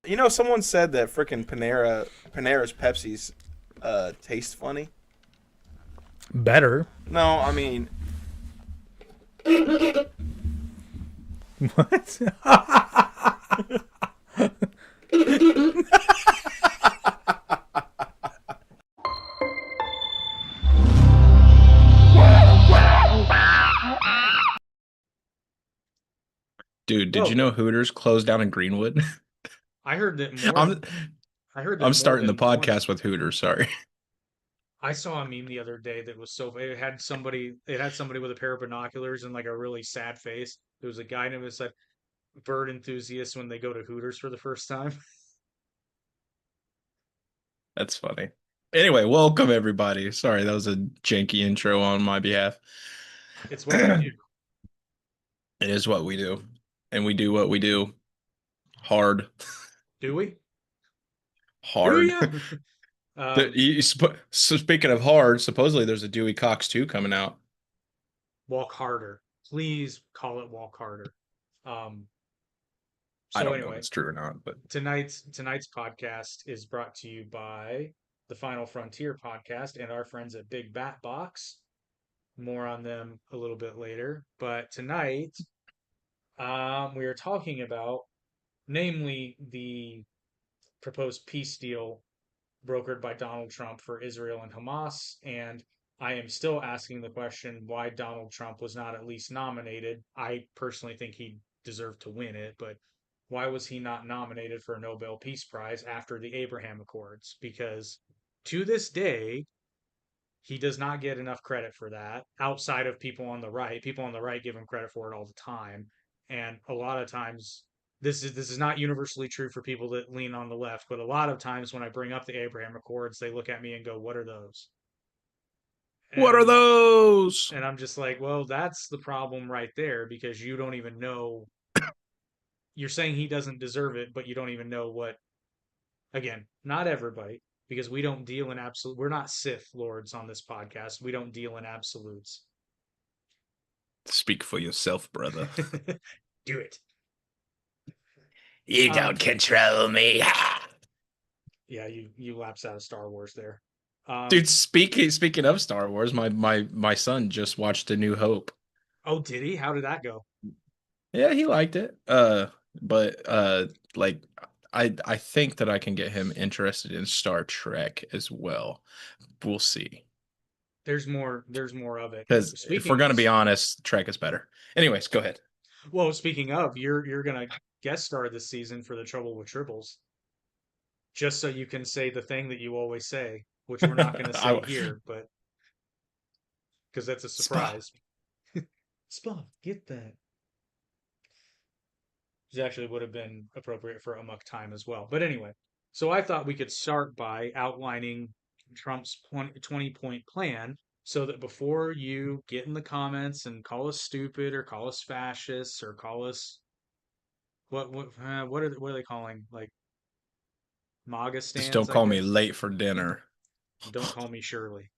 You know, someone said that frickin' Panera's Pepsi's taste funny. Better. No, I mean, What? Dude, did you Whoa. know Hooters closed down in Greenwood? I heard that more. I'm I heard that I'm more starting the than one. podcast with Hooters, sorry. I saw a meme the other day that was so. It had somebody with a pair of binoculars and like a really sad face. There was a guy and it was like bird enthusiasts when they go to Hooters for the first time. That's funny. Anyway, welcome everybody. Sorry, that was a janky intro on my behalf. It's what we do. It is what we do. And we do what we do. Hard. Do we? Do Hard. you? So speaking of hard, supposedly there's a Dewey Cox 2 coming out. Walk harder. Please call it walk harder. Um, I so don't know if anyway, it's true or not, but tonight's podcast is brought to you by the Final Frontier podcast and our friends at Big Bat Box. More on them a little bit later. But tonight, we are talking about, namely, the proposed peace deal brokered by Donald Trump for Israel and Hamas. And I am still asking the question why Donald Trump was not at least nominated. I personally think he deserved to win it, but why was he not nominated for a Nobel Peace Prize after the Abraham Accords? Because to this day, he does not get enough credit for that outside of people on the right. People on the right give him credit for it all the time. And a lot of times this is not universally true for people that lean on the left, but a lot of times when I bring up the Abraham Accords, they look at me and go, "What are those?" what are And those? and I'm just like, "Well, that's the problem right there because you don't even know you're saying he doesn't deserve it, but you don't even know what again, not everybody, because we don't deal in absolute. We're not Sith lords on this podcast. We don't deal in absolutes. Speak for yourself, brother. Do it. You Um, don't control me. yeah, you lapsed out of Star Wars there. Dude, speaking of Star Wars, my son just watched A New Hope. Oh, did he? How did that go? Yeah, he liked it. But like I think that I can get him interested in Star Trek as well. We'll see. There's more of it. Because if we're Speaking, gonna be honest, Trek is better. Anyways, go ahead. well, speaking of, you're gonna guest star this season for the Trouble with Tribbles, just so you can say the thing that you always say, which we're not gonna say I, here, but because that's a Spa. surprise. Spawn, get that. Which actually would have been appropriate for Amok time as well. But anyway, so I thought we could start by outlining Trump's 20-point plan so that before you get in the comments and call us stupid or call us fascists or call us what are they calling like MAGA Just stands, don't I call me guess. late for dinner. Don't call me Shirley.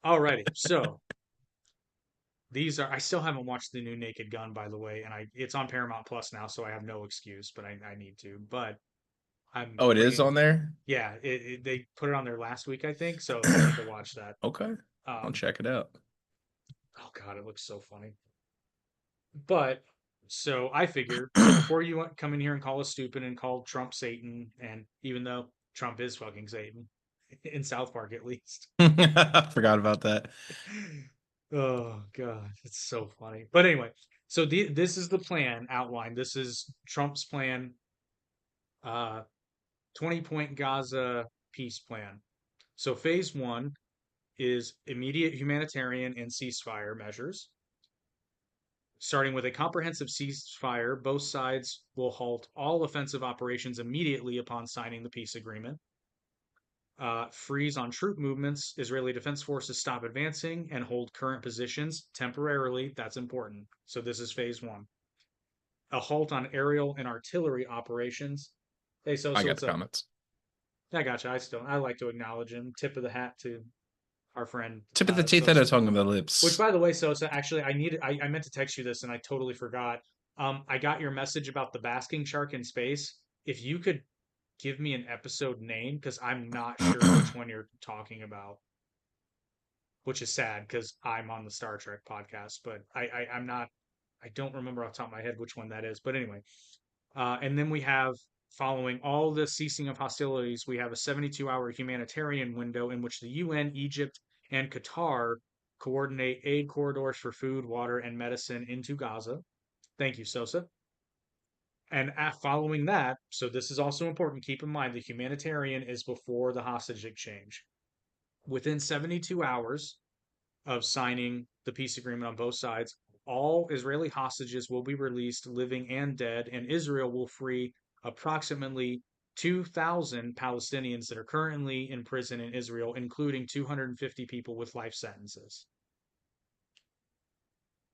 Alrighty, so these are I still haven't watched the new Naked Gun by the way, and I it's on Paramount Plus now, so I have no excuse, but I need to. But I'm Oh, it is bringing on there? yeah, they put it on there last week, I think, so I need to watch that. Okay. I'll Um, check it out. oh God, it looks so funny. But so I figure, so before you come in here and call us stupid and call Trump Satan, and even though Trump is fucking Satan, in South Park at least. I forgot about that. Oh God, it's so funny. But anyway, so this is the plan outlined. This is Trump's plan, 20-point Gaza peace plan. So phase one is immediate humanitarian and ceasefire measures. Starting with a comprehensive ceasefire, both sides will halt all offensive operations immediately upon signing the peace agreement. Freeze on troop movements. Israeli defense forces stop advancing and hold current positions temporarily. That's important. So this is phase one. A halt on aerial and artillery operations. I got What's the up? comments. I gotcha. I like to acknowledge him. Tip of the hat to our friend Tip of the teeth and a Sosa. tongue of the Which, lips. by the way, Sosa, actually, I meant to text you this and I totally forgot. I got your message about the basking shark in space. If you could give me an episode name, because I'm not sure which one you're talking about, which is sad because I'm on the Star Trek podcast, but I'm not, I don't remember off the top of my head which one that is. But anyway, and then we have, following all the ceasing of hostilities, we have a 72-hour humanitarian window in which the UN, Egypt, and Qatar coordinate aid corridors for food, water, and medicine into Gaza. Thank you, Sosa. And following that, so this is also important, keep in mind the humanitarian is before the hostage exchange. Within 72 hours of signing the peace agreement on both sides, all Israeli hostages will be released, living and dead, and Israel will free approximately 2,000 Palestinians that are currently in prison in Israel, including 250 people with life sentences.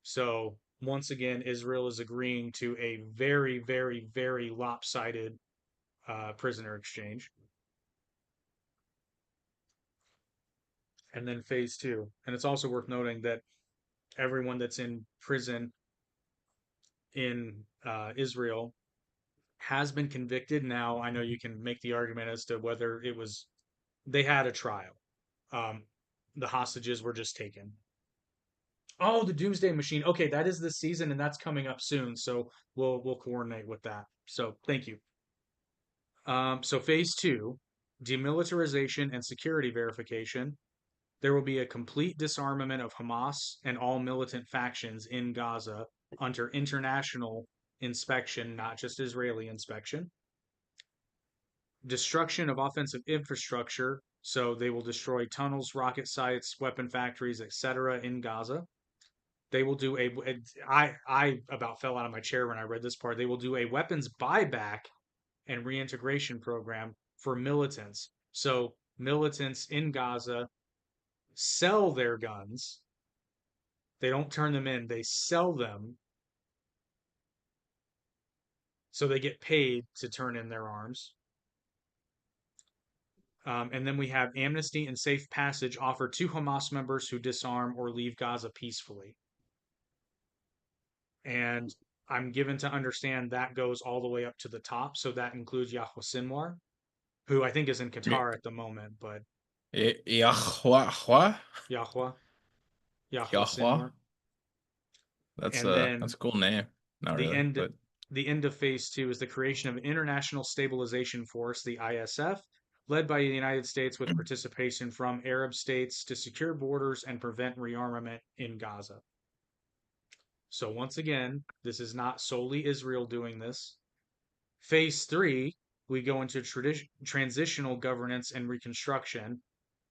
So, once again, Israel is agreeing to a very, very, very lopsided prisoner exchange. And then phase two. And it's also worth noting that everyone that's in prison in Israel has been convicted. Now, I know you can make the argument as to whether it was they had a trial. Um, the hostages were just taken. Oh, the Doomsday Machine. Okay, that is this season, and that's coming up soon. So we'll coordinate with that. So thank you. So phase two, demilitarization and security verification. There will be a complete disarmament of Hamas and all militant factions in Gaza under international inspection, not just Israeli inspection. Destruction of offensive infrastructure, so they will destroy tunnels, rocket sites, weapon factories, etc. in Gaza. They will do I about fell out of my chair when I read this part. They will do a weapons buyback and reintegration program for militants. So militants in Gaza sell their guns. They don't turn them in, they sell them. So they get paid to turn in their arms. And then we have amnesty and safe passage offered to Hamas members who disarm or leave Gaza peacefully. And I'm given to understand that goes all the way up to the top. So that includes Yahya Sinwar, who I think is in Qatar at the moment, but Yahweh. Yahya, Yahya Yahweh. Sinwar. That's And a then cool name. Not the really, end but the end of phase two is the creation of an international stabilization force, the ISF, led by the United States with participation from Arab states to secure borders and prevent rearmament in Gaza. So once again, this is not solely Israel doing this. Phase three, we go into transitional governance and reconstruction.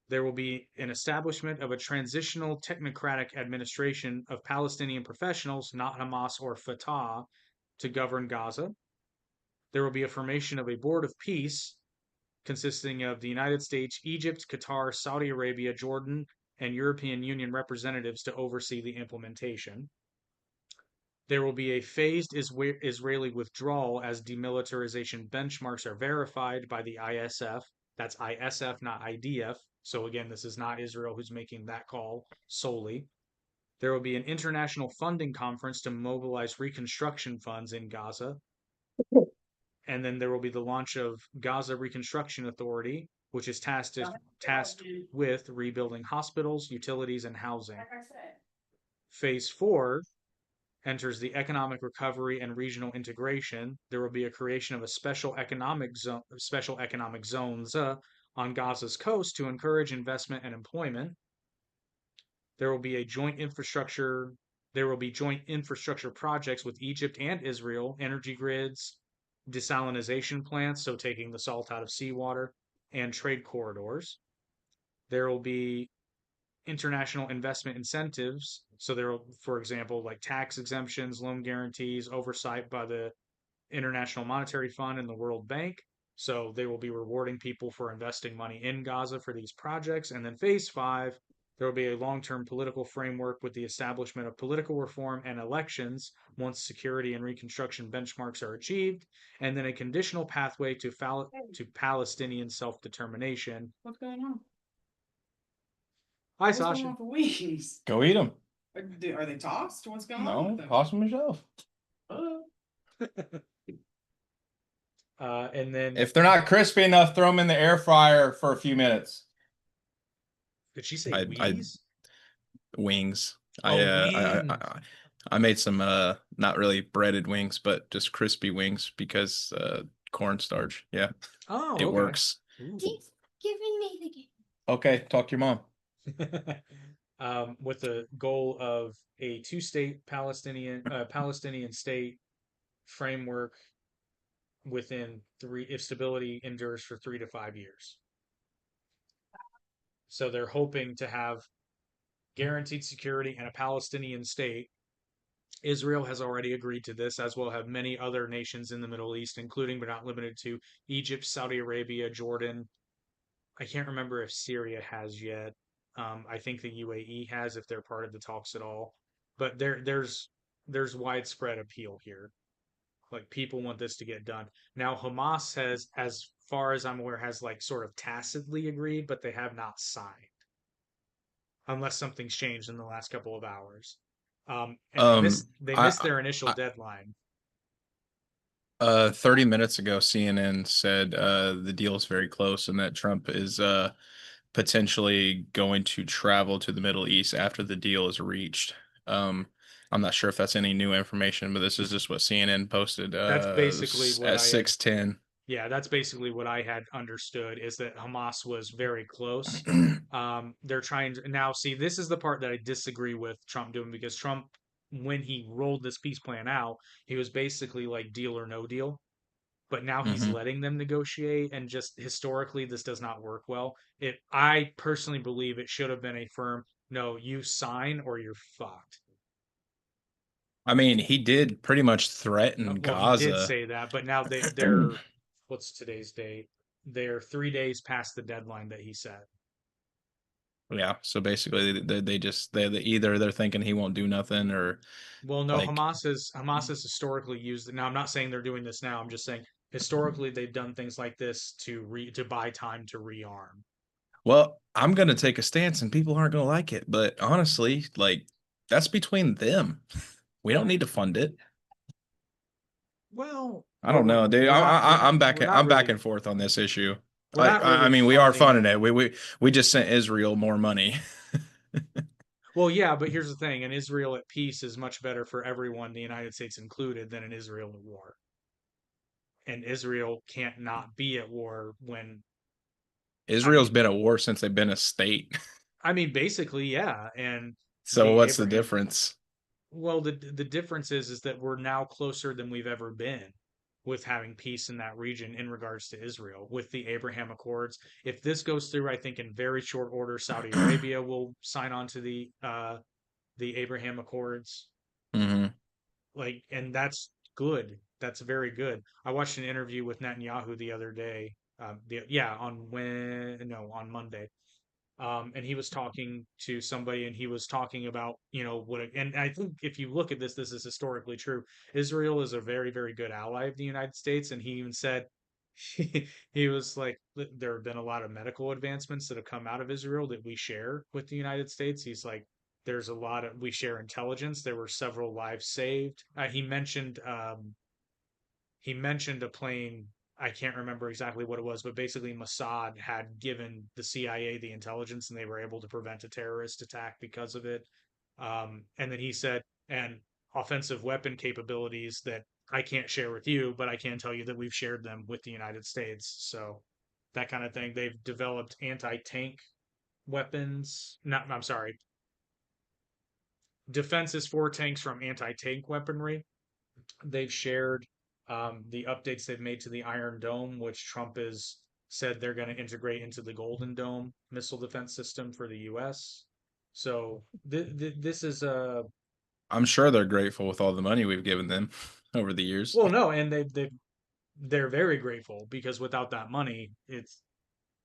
There will be an establishment of a transitional technocratic administration of Palestinian professionals, not Hamas or Fatah, to govern Gaza. There will be a formation of a board of peace consisting of the United States, Egypt, Qatar, Saudi Arabia, Jordan, and European Union representatives to oversee the implementation. There will be a phased Israeli withdrawal as demilitarization benchmarks are verified by the ISF. That's ISF, not IDF. So again, this is not Israel who's making that call solely. There will be an international funding conference to mobilize reconstruction funds in Gaza. And then there will be the launch of Gaza Reconstruction Authority, which is tasked with rebuilding hospitals, utilities, and housing. Phase four enters the economic recovery and regional integration. There will be a creation of a special economic zones on Gaza's coast to encourage investment and employment. There will be joint infrastructure projects with Egypt and Israel, energy grids, desalination plants, so taking the salt out of seawater, and trade corridors. There will be international investment incentives. So there will, for example, like tax exemptions, loan guarantees, oversight by the International Monetary Fund and the World Bank. So they will be rewarding people for investing money in Gaza for these projects. And then phase five, there will be a long-term political framework with the establishment of political reform and elections once security and reconstruction benchmarks are achieved, and then a conditional pathway to Palestinian self-determination. what's going on? Hi, What's going Sasha. on with the wings? Go eat them. Are they tossed? What's going on No, with them? toss them yourself. And then If they're not crispy enough, throw them in the air fryer for a few minutes. did she say I wheeze? wings. Wings. I made some not really breaded wings, but just crispy wings because cornstarch. Yeah, Oh, it okay. works. Ooh. Keeps giving me the game. Okay, talk to your mom. With the goal of a two-state Palestinian state framework within if stability endures for 3 to 5 years. So they're hoping to have guaranteed security and a Palestinian state. Israel has already agreed to this, as will have many other nations in the Middle East, including but not limited to Egypt, Saudi Arabia, Jordan. I can't remember if Syria has yet. I think the UAE has if they're part of the talks at all. But there's widespread appeal here. Like people want this to get done. Now Hamas has, as far as I'm aware, has like sort of tacitly agreed, but they have not signed unless something's changed in the last couple of hours. And they missed their initial deadline. 30 minutes ago, CNN said the deal is very close and that Trump is potentially going to travel to the Middle East after the deal is reached. I'm not sure if that's any new information, but this is just what CNN posted That's basically what at 6:10. Yeah, that's basically what I had understood is that Hamas was very close. They're trying to now see this is the part that I disagree with Trump doing because Trump, when he rolled this peace plan out, he was basically like deal or no deal. But now he's letting them negotiate, and just historically, this does not work well. I personally believe it should have been a firm no, you sign or you're fucked. I mean, he did pretty much threaten Well, he did Gaza. say that, but now they're what's today's date? They're 3 days past the deadline that he set. Yeah, so basically they either they're thinking he won't do nothing or Well, no, like Hamas has historically used it. Now, I'm not saying they're doing this now. I'm just saying historically they've done things like this to buy time to rearm. well, I'm gonna take a stance and people aren't gonna like it, but honestly, like that's between them. We don't need to fund it. Well, I don't know, dude. I'm back. we're not I'm back really and forth on this issue. we're not I really mean, we are funding funding it. it. We just sent Israel more money. Well, yeah, but here's the thing: an Israel at peace is much better for everyone, the United States included, than an Israel at war. And Israel can't not be at war when Israel's been at war since they've been a state. I mean, basically, yeah. And So the what's the Abraham, difference? well, the difference is that we're now closer than we've ever been with having peace in that region in regards to Israel with the Abraham Accords. If this goes through, I think in very short order, Saudi Arabia will sign on to the Abraham Accords. Hmm. Like, and that's good. That's very good. I watched an interview with Netanyahu the other day. On Monday, and he was talking to somebody and he was talking about and I think if you look at this is historically true. Israel is a very, very good ally of the United States, and he even said he was like there have been a lot of medical advancements that have come out of Israel that we share with the United States. He's like there's a lot of we share intelligence. There were several lives saved. He mentioned a plane. I can't remember exactly what it was, but basically Mossad had given the CIA the intelligence and they were able to prevent a terrorist attack because of it. And then he said, and offensive weapon capabilities that I can't share with you, but I can tell you that we've shared them with the United States. So that kind of thing. They've developed anti-tank weapons. Not, I'm sorry, defenses for tanks from anti-tank weaponry. They've shared the updates they've made to the Iron Dome, which Trump has said they're going to integrate into the Golden Dome missile defense system for the U.S. So this is a I'm sure they're grateful with all the money we've given them over the years. well, no, and they're very grateful because without that money, They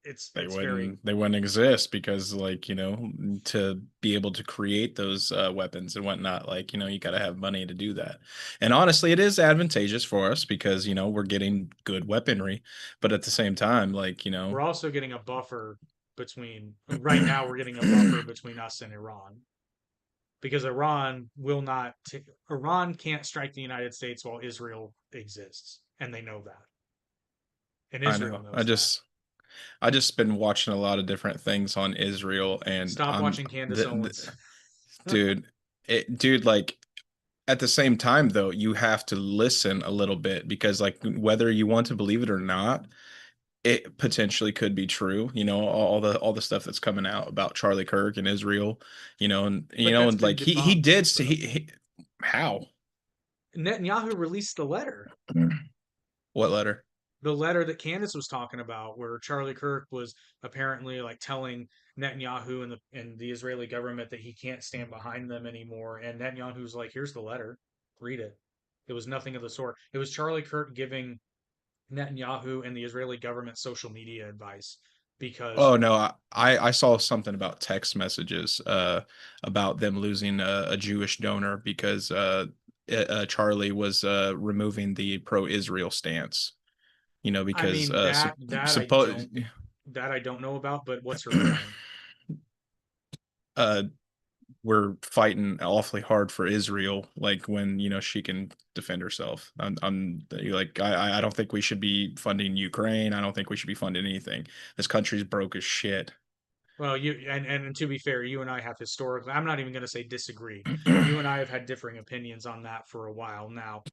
it's very wouldn't exist because to be able to create those weapons and whatnot, you got to have money to do that. And honestly, it is advantageous for us because we're getting good weaponry, but at the same time, we're also getting a buffer between right now. We're getting a buffer between us and Iran because Iran can't strike the United States while Israel exists, and they know that, and I Israel know. knows that. I just been watching a lot of different things on Israel, and Stop watching Candace Owens. dude, dude, like at the same time though, you have to listen a little bit because like whether you want to believe it or not, it potentially could be true. All the stuff that's coming out about Charlie Kirk and Israel, But that's and been like he debunked, did though. how Netanyahu released the letter. what letter? The letter that Candace was talking about, where Charlie Kirk was apparently like telling Netanyahu and the Israeli government that he can't stand behind them anymore. And Netanyahu's like, "Here's the letter, read it." It was nothing of the sort. It was Charlie Kirk giving Netanyahu and the Israeli government social media advice because Oh no, I saw something about text messages about them losing a Jewish donor because Charlie was removing the pro-Israel stance. I Because mean suppose that I don't know about. But what's her point? uh we're fighting awfully hard for Israel, like when she can defend herself. I'm like I don't think we should be funding Ukraine. I don't think we should be funding anything. This country's broke as shit. Well, and to be fair, you and I have historically, I'm not even going to say disagree. You and I have had differing opinions on that for a while now.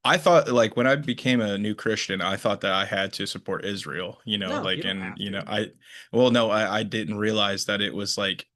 I thought like when I became a new Christian, I thought that I had to support Israel, No, you like don't and have to. well no, I didn't realize that it was like,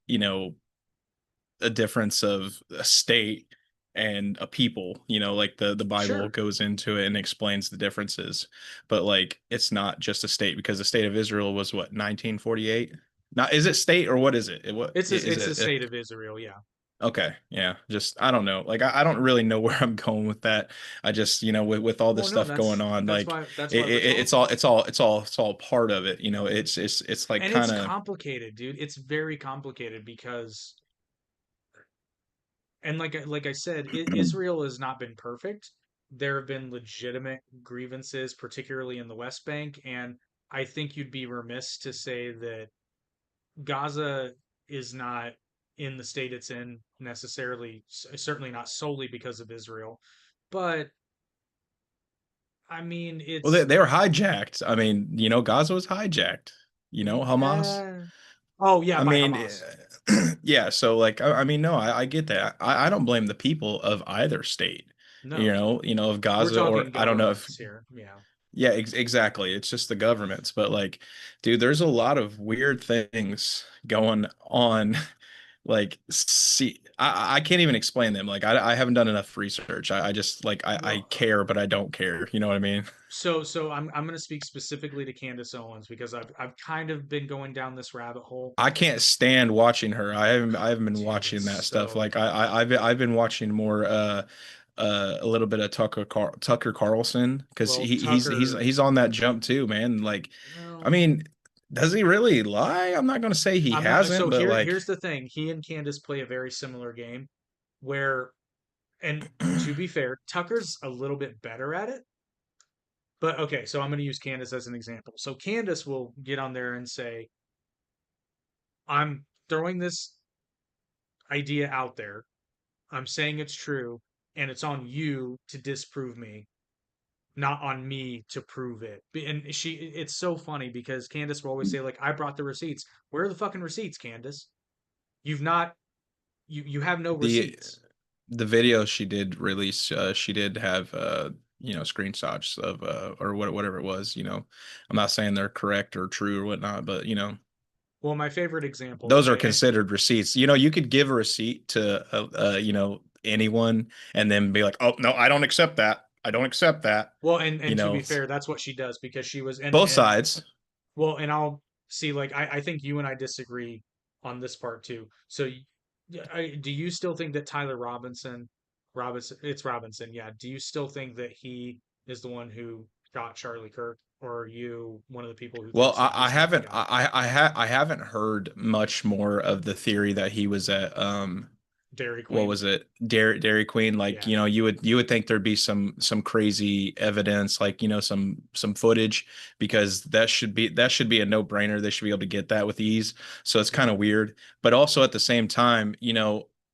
a difference of a state and a people, like the Bible Sure. goes into it and explains the differences. But like it's not just a state because the state of Israel was what, 1948? Not is it state or what is it? What is It's the it? state of Israel, yeah. Okay, yeah. Just I don't know. Like I don't really know where I'm going with that. I just, with all this Well, no, stuff going on, like that's why we're it's all talking. it's all part of it. It's like And it's kind of complicated, dude. It's very complicated because and like I said, Israel has not been perfect. There have been legitimate grievances, particularly in the West Bank, and I think you'd be remiss to say that Gaza is not in the state it's in necessarily, certainly not solely because of Israel. But I mean, well, they were hijacked. I mean, Gaza was hijacked. Hamas. uh, oh yeah, I by mean, Hamas. yeah. So like, I mean, no, I get that. I don't blame the people of either state. No, Of we're Gaza or talking I don't know if governments here. Yeah. yeah, exactly. It's just the governments. But like, dude, there's a lot of weird things going on. Like, see, I can't even explain them. Like, I haven't done enough research. I just like I Well, care, but I don't care. You know what I mean? so I'm going to speak specifically to Candace Owens because I've kind of been going down this rabbit hole. I can't stand watching her. I haven't been Dude, watching that it's stuff. so Like I've been watching more a little bit of Tucker Carlson because well, Tucker. he's on that jump too, man. Like, I No, mean, does he really lie? I'm not gonna say he I'm not. hasn't, So but like, here's the thing. He and Candace play a very similar game where, and to be fair, Tucker's a little bit better at it. But okay, so I'm going to use Candace as an example. So Candace will get on there and say, I'm throwing this idea out there. I'm saying it's true, and it's on you to disprove me, not on me to prove it. And it's so funny because Candace will always say, like, I brought the receipts. Where are the fucking receipts, Candace? You've not, you have no the receipts. the video she did release, she did have screenshots of or whatever it was. I'm not saying they're correct or true or whatnot, but Well, my favorite example, those are okay, and considered receipts. You could give a receipt to anyone and then be like, "Oh, no, I don't accept that. I don't accept that." well, You and to be know, fair, that's what she does because she was, both and sides. well, and I'll see, like, I think you and I disagree on this part too. So, do you still think that Tyler it's Robinson, yeah. Do you still think that he is the one who got Charlie Kirk, or are you one of the people who Well, thinks that he's not the guy? I haven't heard much more of the theory that he was at Dairy what Queen. was it, Dairy Queen, like, Yeah. you would think there'd be some crazy evidence, like, some footage, because that should be a no-brainer. They should be able to get that with ease. So it's kind of weird, but also at the same time,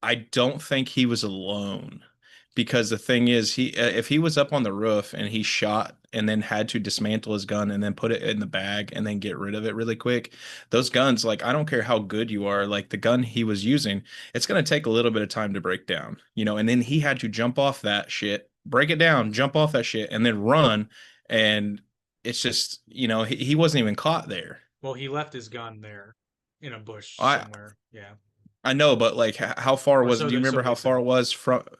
I don't think he was alone, because the thing is, if he was up on the roof and he shot and then had to dismantle his gun and then put it in the bag and then get rid of it really quick, those guns, like, I don't care how good you are, like the gun he was using, it's going to take a little bit of time to break down, and then he had to jump off that shit, break it down, jump off that shit, and then run. And it's just, he wasn't even caught there. Well, he left his gun there in a bush I somewhere. Yeah. I know, but like, how far Or was? so Do you that so remember they said.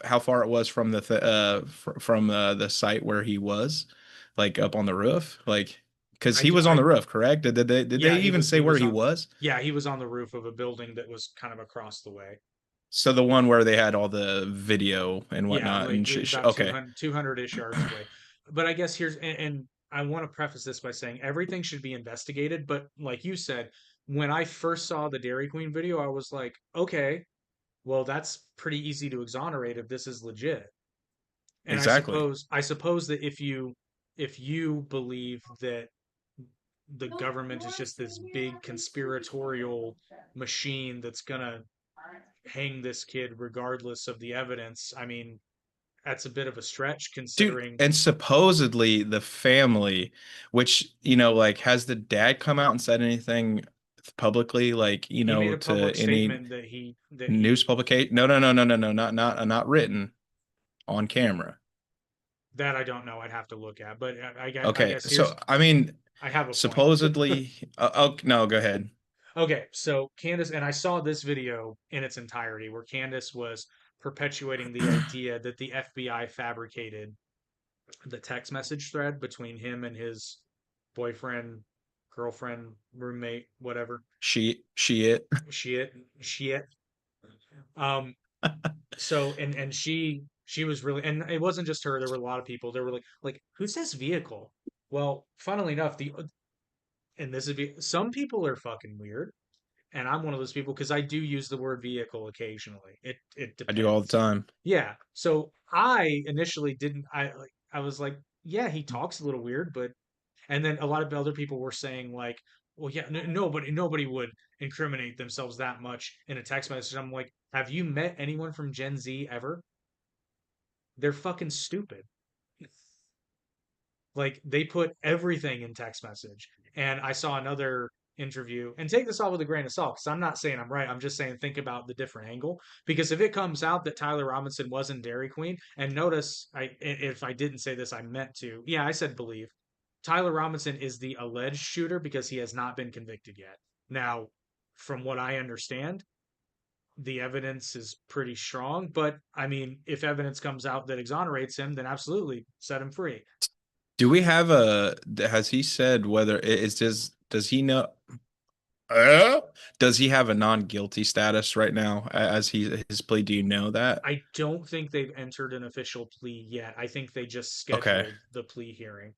how far it was from the site where he was, like up on the roof, like, because he was on I the roof, correct? Did they Yeah, even say he where was he on was? yeah, he was on the roof of a building that was kind of across the way. So the one where they had all the video and Yeah, whatnot, like and about okay, 200-ish yards away. But I guess and I want to preface this by saying everything should be investigated, but like you said, when I first saw the Dairy Queen video, I was like, okay, well, that's pretty easy to exonerate if this is legit. And exactly. I suppose that if you believe that the government is just this big conspiratorial machine that's gonna hang this kid regardless of the evidence, I mean, that's a bit of a stretch Dude, considering and supposedly the family, which, like, has the dad come out and said anything publicly, like, he made a to public any statement that he news publication? No, no, no, no, no, no, not written, on camera. that I don't know. I'd have to look at, but I Okay, guess so I mean, I have a point. supposedly, oh no, go ahead. Okay, so Candace, and I saw this video in its entirety where Candace was perpetuating the idea that the FBI fabricated the text message thread between him and his boyfriend, girlfriend, roommate, whatever. She it. Shit, shit. Um, so and she was really, and it wasn't just her. There were a lot of people. There were like who's this vehicle? Well, funnily enough, and this is some people are fucking weird, and I'm one of those people because I do use the word vehicle occasionally. It I do all the depends. time. Yeah. So I initially didn't. I was like, yeah, he talks a little weird, but and then a lot of other people were saying like, well, yeah, nobody would incriminate themselves that much in a text message. I'm like, have you met anyone from Gen Z ever? They're fucking stupid. Like they put everything in text message. And I saw another interview, and take this all with a grain of salt, because I'm not saying I'm right. I'm just saying think about the different angle. Because if it comes out that Tyler Robinson was in Dairy Queen, and notice if I didn't say this, I meant to. Yeah, I said believe. Tyler Robinson is the alleged shooter because he has not been convicted yet. Now, from what I understand, the evidence is pretty strong. But I mean, if evidence comes out that exonerates him, then absolutely set him free. Do we have has he said whether does he know, does he have a non-guilty status right now, as his plea? Do you know that? I don't think they've entered an official plea yet. I think they just Okay. scheduled the plea hearing.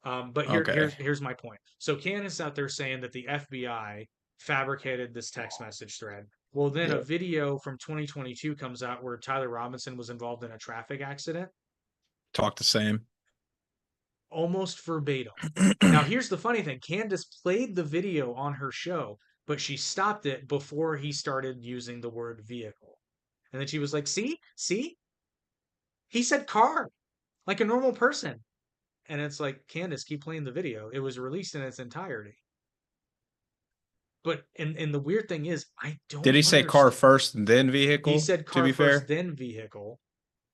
But Okay. here's my point. So Candace out there saying that the FBI fabricated this text message thread. Well, then a Yeah. video from 2022 comes out where Tyler Robinson was involved in a traffic accident, Talk the same. almost verbatim. Now, here's the funny thing. Candace played the video on her show, but she stopped it before he started using the word vehicle. And then she was like, see, he said car like a normal person. And it's like, Candace, keep playing the video. It was released in its entirety. But and the weird thing is, I Did don't he say car understand. first and then He vehicle, said to car be first, fair? then vehicle.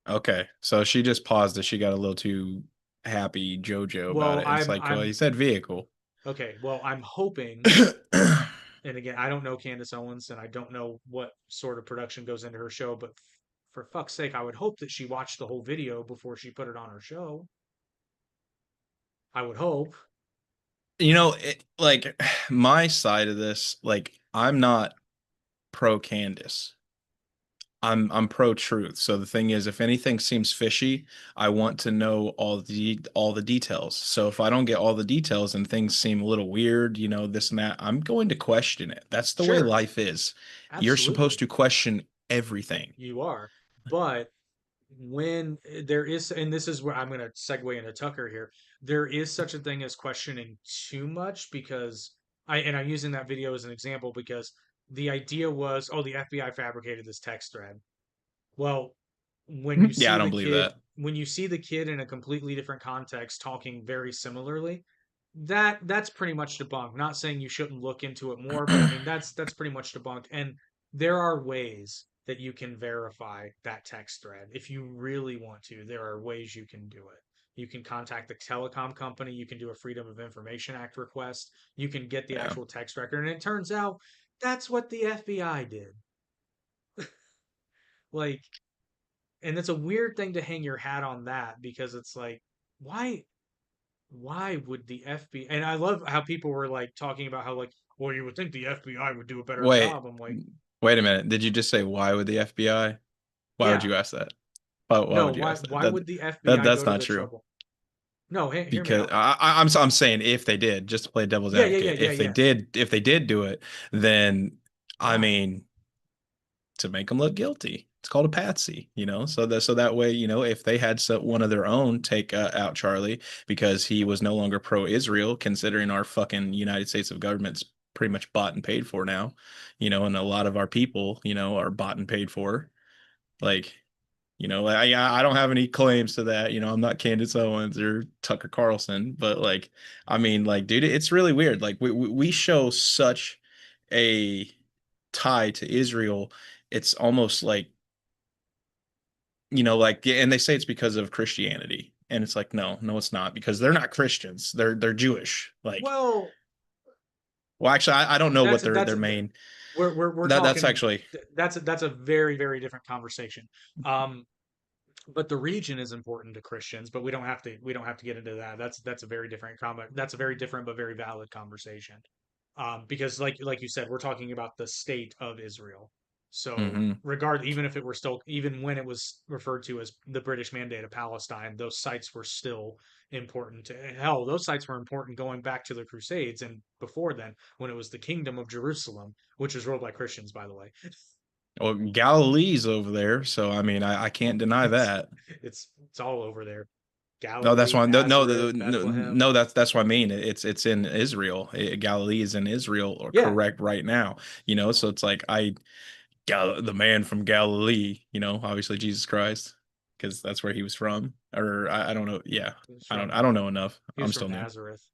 Okay. So she just paused it. She got a little too happy JoJo about Well, it. It's I'm like, well, he I'm said vehicle. okay. Well, I'm hoping. And again, I don't know Candace Owens, and I don't know what sort of production goes into her show. But for fuck's sake, I would hope that she watched the whole video before she put it on her show. I would hope. Like, my side of this, like, I'm not pro Candace. I'm pro truth. So the thing is, if anything seems fishy, I want to know all the details. So if I don't get all the details and things seem a little weird, this and that, I'm going to question it. That's the way Sure, life is. You're supposed absolutely. to question everything. You are. But when there is, and this is where I'm going to segue into Tucker here, there is such a thing as questioning too much because I'm using that video as an example because the idea was, oh, the FBI fabricated this text thread. Well, Yeah, I don't believe that. when you see the kid in a completely different context talking very similarly, that's pretty much debunked. Not saying you shouldn't look into it more, but I mean that's pretty much debunked. And there are ways that you can verify that text thread if you really want to. There are ways you can do it. You can contact the telecom company. You can do a Freedom of Information Act request. You can get the Yeah. actual text record, and it turns out that's what the FBI did. Like, and it's a weird thing to hang your hat on that because it's like, why would the FBI? And I love how people were like talking about how like, well, you would think the FBI would do a better Wait, job. I'm like, wait a minute. Did you just say why would the FBI? Why would yeah, you ask that? Why no, would you ask that? why would the FBI That's go to not the true. trouble? No, hear me Because out. I'm saying if they did, just to play devil's advocate, Yeah. if they did do it, then I Why? mean to make them look guilty. It's called a patsy, so that way, if they had one of their own take out Charlie because he was no longer pro-Israel, considering our fucking United States of government's pretty much bought and paid for now, and a lot of our people, are bought and paid for, like. I don't have any claims to that. I'm not Candace Owens or Tucker Carlson, but like, I mean, like, dude, it's really weird. Like, we show such a tie to Israel. It's almost like, like, and they say it's because of Christianity, and it's like, no, it's not because they're not Christians. They're Jewish. Like, Well, well, actually, I don't know what that's their main. we're That's talking. actually That's a very different conversation. Um, but the region is important to Christians, but we don't have to get into that. That's a very different comment. That's a very different but very valid conversation. Because like you said, we're talking about the state of Israel. So mhm. even if it were still even when it was referred to as the British Mandate of Palestine, those sites were still important to hell. Those sites were important going back to the Crusades and before then when it was the Kingdom of Jerusalem, which was ruled by Christians, by the way. Well, Galilee's over there, so I mean, I can't deny It's that. it's all over there. No, that's Galilee, why. No, no, Nazareth, no, Bethlehem. no, that's what I mean. It's in Israel. Galilee is in Israel, or Yeah. correct right now. So it's like the man from Galilee. Obviously Jesus Christ, because that's where he was from. Or I don't know. Yeah, He was I don't know enough. he was I'm from still new. Nazareth.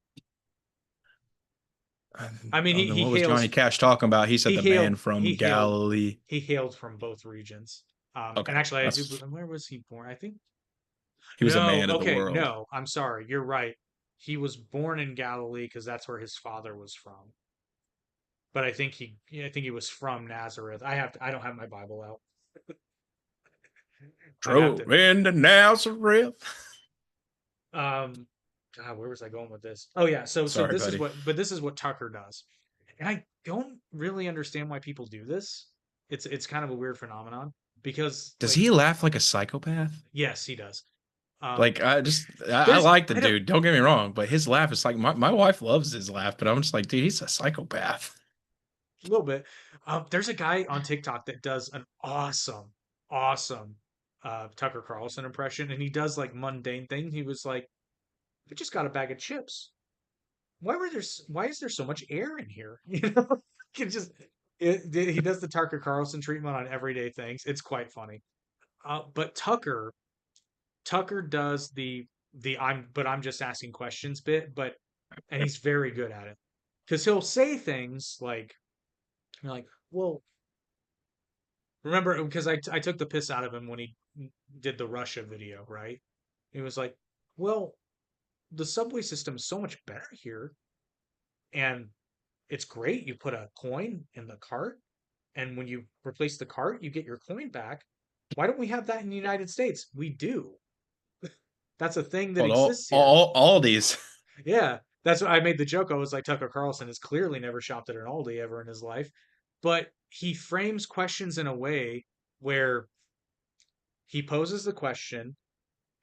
I mean, Then what was Johnny Cash talking about? He said the man he from hailed Galilee. he hailed from both regions. And Okay, actually, I do. that's Where was he born? I think he was a no. man of the Okay, world. no. I'm sorry. You're right. He was born in Galilee because that's where his father was from. But I think he was from Nazareth. I don't have my Bible out. I'd have to. Drove into Nazareth. Um, God, where was I going with this? Oh yeah, so Sorry, this is buddy. this is what Tucker does, and I don't really understand why people do this. It's kind of a weird phenomenon because Does like he laugh like a psychopath? yes, he does. Like I There's like the I don't dude. Don't get me wrong, but his laugh is like my wife loves his laugh, but I'm just like, dude, he's a psychopath. a little bit. There's a guy on TikTok that does an awesome Tucker Carlson impression, and he does like mundane things. He was like, "We just got a bag of chips. Why is there so much air in here?" You know, it just he does the Tucker Carlson treatment on everyday things. It's quite funny. But Tucker does the I'm just asking questions bit, and he's very good at it because he'll say things like you're like, well, remember because I took the piss out of him when he did the Russia video, right? He was like, well, the subway system is so much better here, and it's great. You put a coin in the cart, and when you replace the cart, you get your coin back. Why don't we have that in the United States? We do. That's a thing that Called exists here. Aldi's. Yeah, that's what I made the joke. I was like, Tucker Carlson has clearly never shopped at an Aldi ever in his life, but he frames questions in a way where he poses the question,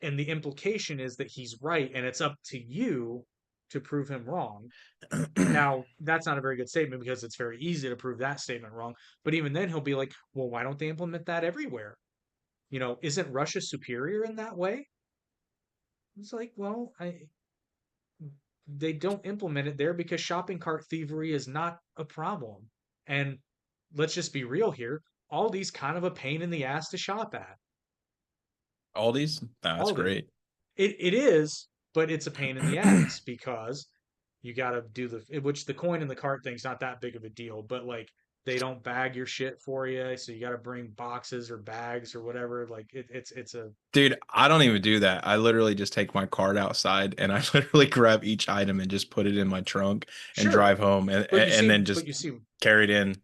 and the implication is that he's right, and it's up to you to prove him wrong. Now, that's not a very good statement because it's very easy to prove that statement wrong. But even then, he'll be like, well, why don't they implement that everywhere? Isn't Russia superior in that way? It's like, well, they don't implement it there because shopping cart thievery is not a problem. And let's just be real here. Aldi's kind of a pain in the ass to shop at. Aldi's? Nah, that's Aldi. great. It is, but it's a pain in the ass because you got to do which the coin in the cart thing's not that big of a deal, but like they don't bag your shit for you, so you got to bring boxes or bags or whatever. Like it's a Dude, I don't even do that. I literally just take my card outside and I literally grab each item and just put it in my trunk and sure, drive home and but you and see, then but just you see, carry it in.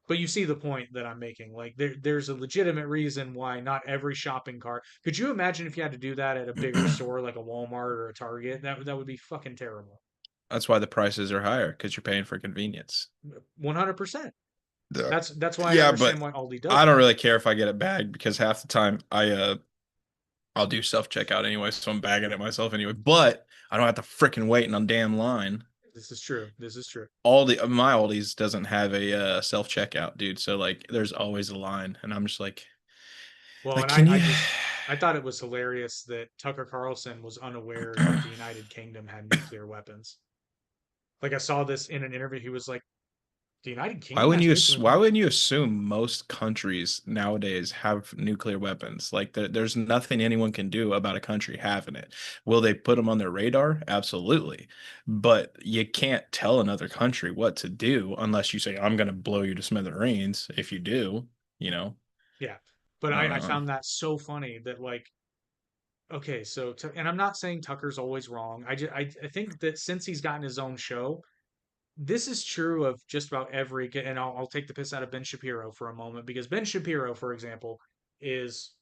but you see the point that I'm making. Like there's a legitimate reason why not every shopping cart. Could you imagine if you had to do that at a bigger store like a Walmart or a Target? That would be fucking terrible. That's why the prices are higher because you're paying for convenience. 100%. Yeah. That's why I Yeah, understand but why Aldi does I don't that. really care if I get it bagged because half the time I'll do self checkout anyway, so I'm bagging it myself anyway. But I don't have to freaking wait in a damn line. This is true. This is true. My Aldi's doesn't have a self checkout, dude. So like, there's always a line, and I'm just Well, like, and can you? I thought it was hilarious that Tucker Carlson was unaware that the United Kingdom had nuclear weapons. Like I saw this in an interview. He was like, "The United Kingdom has nuclear Why weapons." wouldn't you assume most countries nowadays have nuclear weapons? Like there's nothing anyone can do about a country having it. Will they put them on their radar? Absolutely. But you can't tell another country what to do unless you say, I'm going to blow you to smithereens. If you do, you know, Yeah, but I uh, found that so funny that like, okay, so and I'm not saying Tucker's always wrong. I think that since he's gotten his own show, this is true of just about every. And I'll take the piss out of Ben Shapiro for a moment because Ben Shapiro, for example, is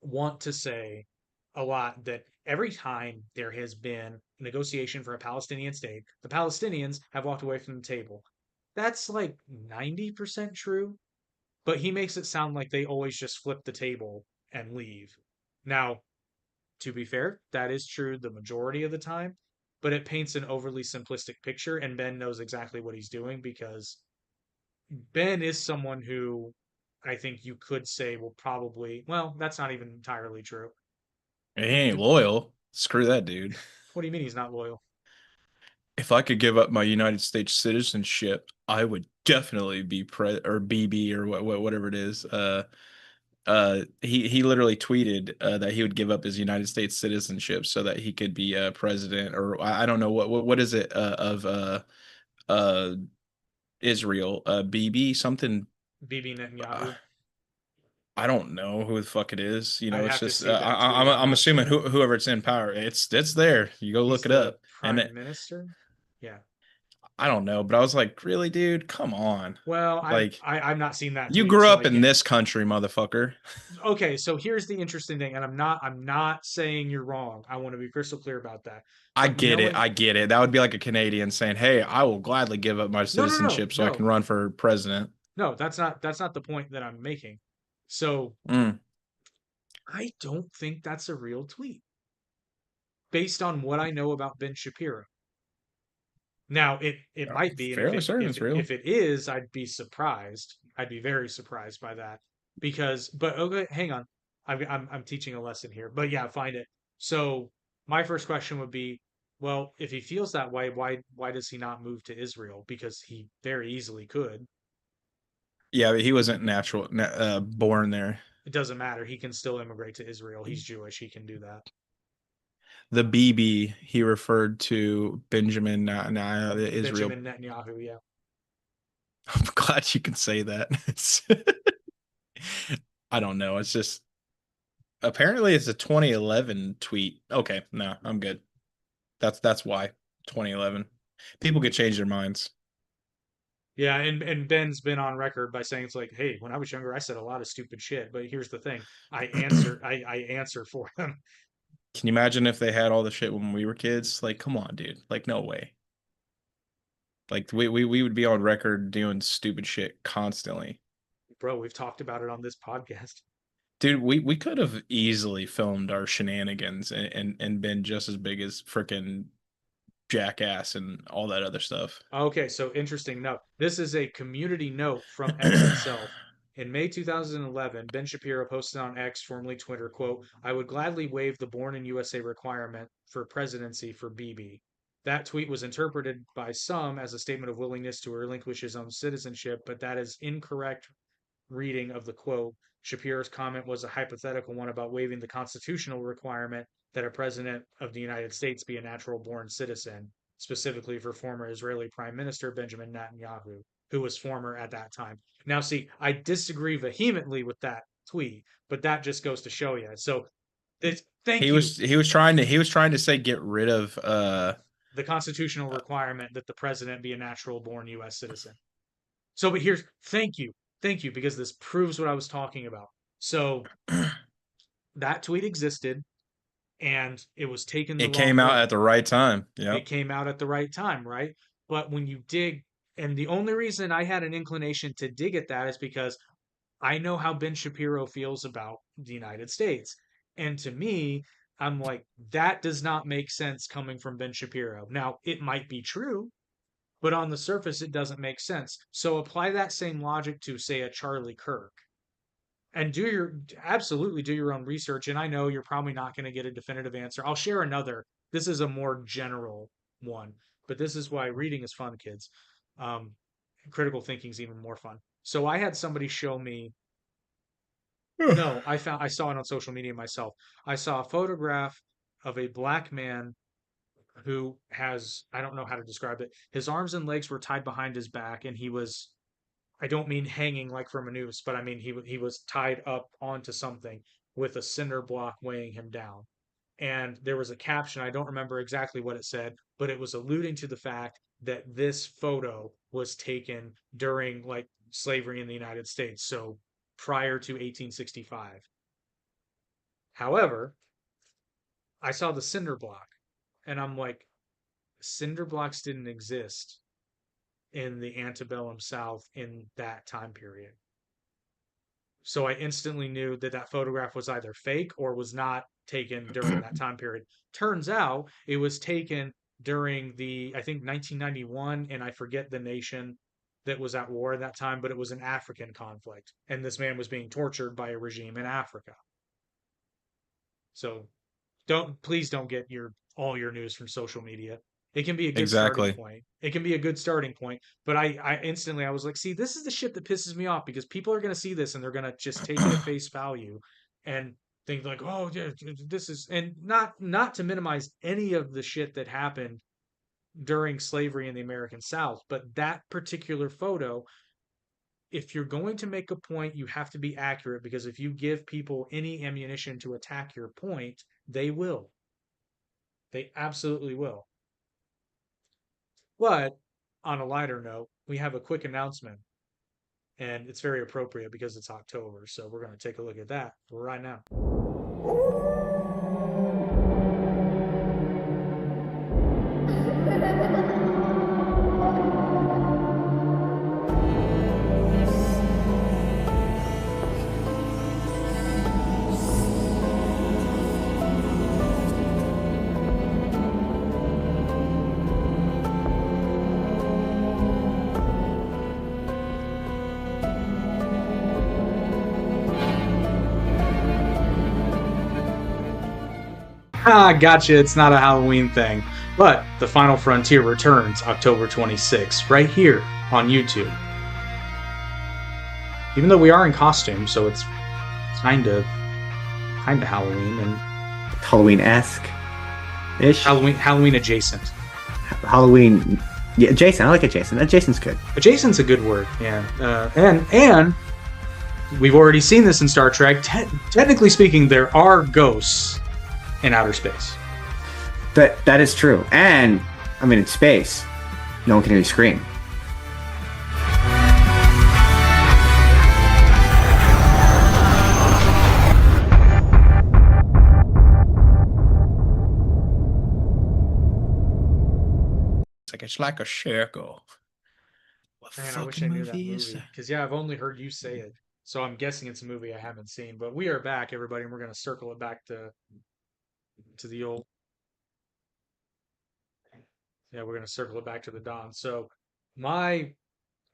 want to say a lot that every time there has been a negotiation for a Palestinian state, the Palestinians have walked away from the table. That's like 90% true, but he makes it sound like they always just flip the table and leave. Now, to be fair, that is true the majority of the time, but it paints an overly simplistic picture, and Ben knows exactly what he's doing because Ben is someone who I think you could say will probably, well, that's not even entirely true. he ain't loyal. Screw that dude. What do you mean he's not loyal? If I could give up my United States citizenship, I would definitely be or BB or whatever it is. He literally tweeted that he would give up his United States citizenship so that he could be president, or I don't know what is it of uh Israel, BB something. Bibi uh, Netanyahu. I don't know who the fuck it is. You know, I'd it's have to just see that tweet. I'm I'm not assuming sure. whoever it's in power, it's there. You go He's look it the up, and prime minister. Yeah. I don't know, but I was like, really, dude, come on, Well, like. I've not seen that You tweet, grew so up I in can't. this country, motherfucker. Okay, so here's the interesting thing, and I'm not saying you're wrong. I want to be crystal clear about that. I But get it. knowing I get it. That would be like a Canadian saying, "Hey, I will gladly give up my no, no, no, citizenship so I no, can run for president." no, that's not the point that I'm making. So Mm. I don't think that's a real tweet based on what I know about Ben Shapiro. Now it might be, and if Fairly it certain if it's real. if it is, I'd be surprised. I'd be very surprised by that because. But okay, hang on, I'm teaching a lesson here. But yeah, find it. So my first question would be, well, if he feels that way, why does he not move to Israel? Because he very easily could. Yeah, but he wasn't born there. It doesn't matter. He can still immigrate to Israel. He's Jewish. He can do that. The BB he referred to Benjamin, Israel. Benjamin Netanyahu, yeah. I'm glad you can say that. I don't know. It's just apparently it's a 2011 tweet. Okay, no, I'm good. That's why 2011. People could change their minds. Yeah, and Ben's been on record by saying it's like, hey, when I was younger, I said a lot of stupid shit, but here's the thing, I answer for them. Can you imagine if they had all the shit when we were kids? Like, come on, dude. Like, no way. Like, we would be on record doing stupid shit constantly. Bro, we've talked about it on this podcast. Dude, we could have easily filmed our shenanigans and been just as big as freaking jackass and all that other stuff. Okay, so interesting note. This is a community note from X itself. In May 2011, Ben Shapiro posted on X, formerly Twitter, quote, "I would gladly waive the born in USA requirement for presidency for Bibi." That tweet was interpreted by some as a statement of willingness to relinquish his own citizenship, but that is incorrect reading of the quote. Shapiro's comment was a hypothetical one about waiving the constitutional requirement that a president of the United States be a natural born citizen, specifically for former Israeli Prime Minister Benjamin Netanyahu, who was former at that time. Now, see, I disagree vehemently with that tweet, but that just goes to show you. So, thank you. He was trying to say get rid of The constitutional requirement that the president be a natural born U.S. citizen. So, but here's thank you, because this proves what I was talking about. So that tweet existed, and it was taken the it wrong came out way. at the right time. Yeah. It came out at the right time, right? But when you dig, and the only reason I had an inclination to dig at that is because I know how Ben Shapiro feels about the United States. And to me, I'm like, that does not make sense coming from Ben Shapiro. Now, it might be true, but on the surface, it doesn't make sense. So apply that same logic to, say, a Charlie Kirk, and absolutely do your own research. And I know you're probably not going to get a definitive answer. I'll share another. This is a more general one, but this is why reading is fun, kids. Um, Critical thinking is even more fun. So I had somebody show me. No, I saw it on social media myself. I saw a photograph of a black man who has, I don't know how to describe it. His arms and legs were tied behind his back, and he was, I don't mean hanging like from a noose, but I mean he was tied up onto something with a cinder block weighing him down. And there was a caption, I don't remember exactly what it said, but it was alluding to the fact that this photo was taken during like slavery in the United States, so prior to 1865. However, I saw the cinder block, and I'm like, cinder blocks didn't exist in the antebellum South in that time period. So I instantly knew that that photograph was either fake or was not taken during that time period. Turns out it was taken during the, I think, 1991, and I forget the nation that was at war at that time, but it was an African conflict. And this man was being tortured by a regime in Africa. So please don't get all your news from social media. It can be a good starting Exactly. point. It can be a good starting point. But I instantly I was like, see, this is the shit that pisses me off, because people are gonna see this and they're gonna just take it at face value and think like, oh yeah, this is, and not to minimize any of the shit that happened during slavery in the American South, but that particular photo, if you're going to make a point, you have to be accurate, because if you give people any ammunition to attack your point, they will. They absolutely will. But on a lighter note, we have a quick announcement, and it's very appropriate because it's October. So we're going to take a look at that right now. Ah, gotcha. It's not a Halloween thing. But The Final Frontier returns October 26th, right here on YouTube. Even though we are in costume, so it's kind of Halloween and Halloween-esque ish. Halloween adjacent. Halloween. Yeah, adjacent. I like adjacent. Adjacent's good. Adjacent's a good word, yeah. And we've already seen this in Star Trek. Technically speaking, there are ghosts in outer space. That is true. And I mean, in space, no one can hear you scream. It's like a circle. What Man, I wish I fucking knew that movie is movie. that? Because, yeah, I've only heard you say it. So I'm guessing it's a movie I haven't seen. But we are back, everybody, and we're going to circle it back to the old. Yeah, we're gonna circle it back to the Don. So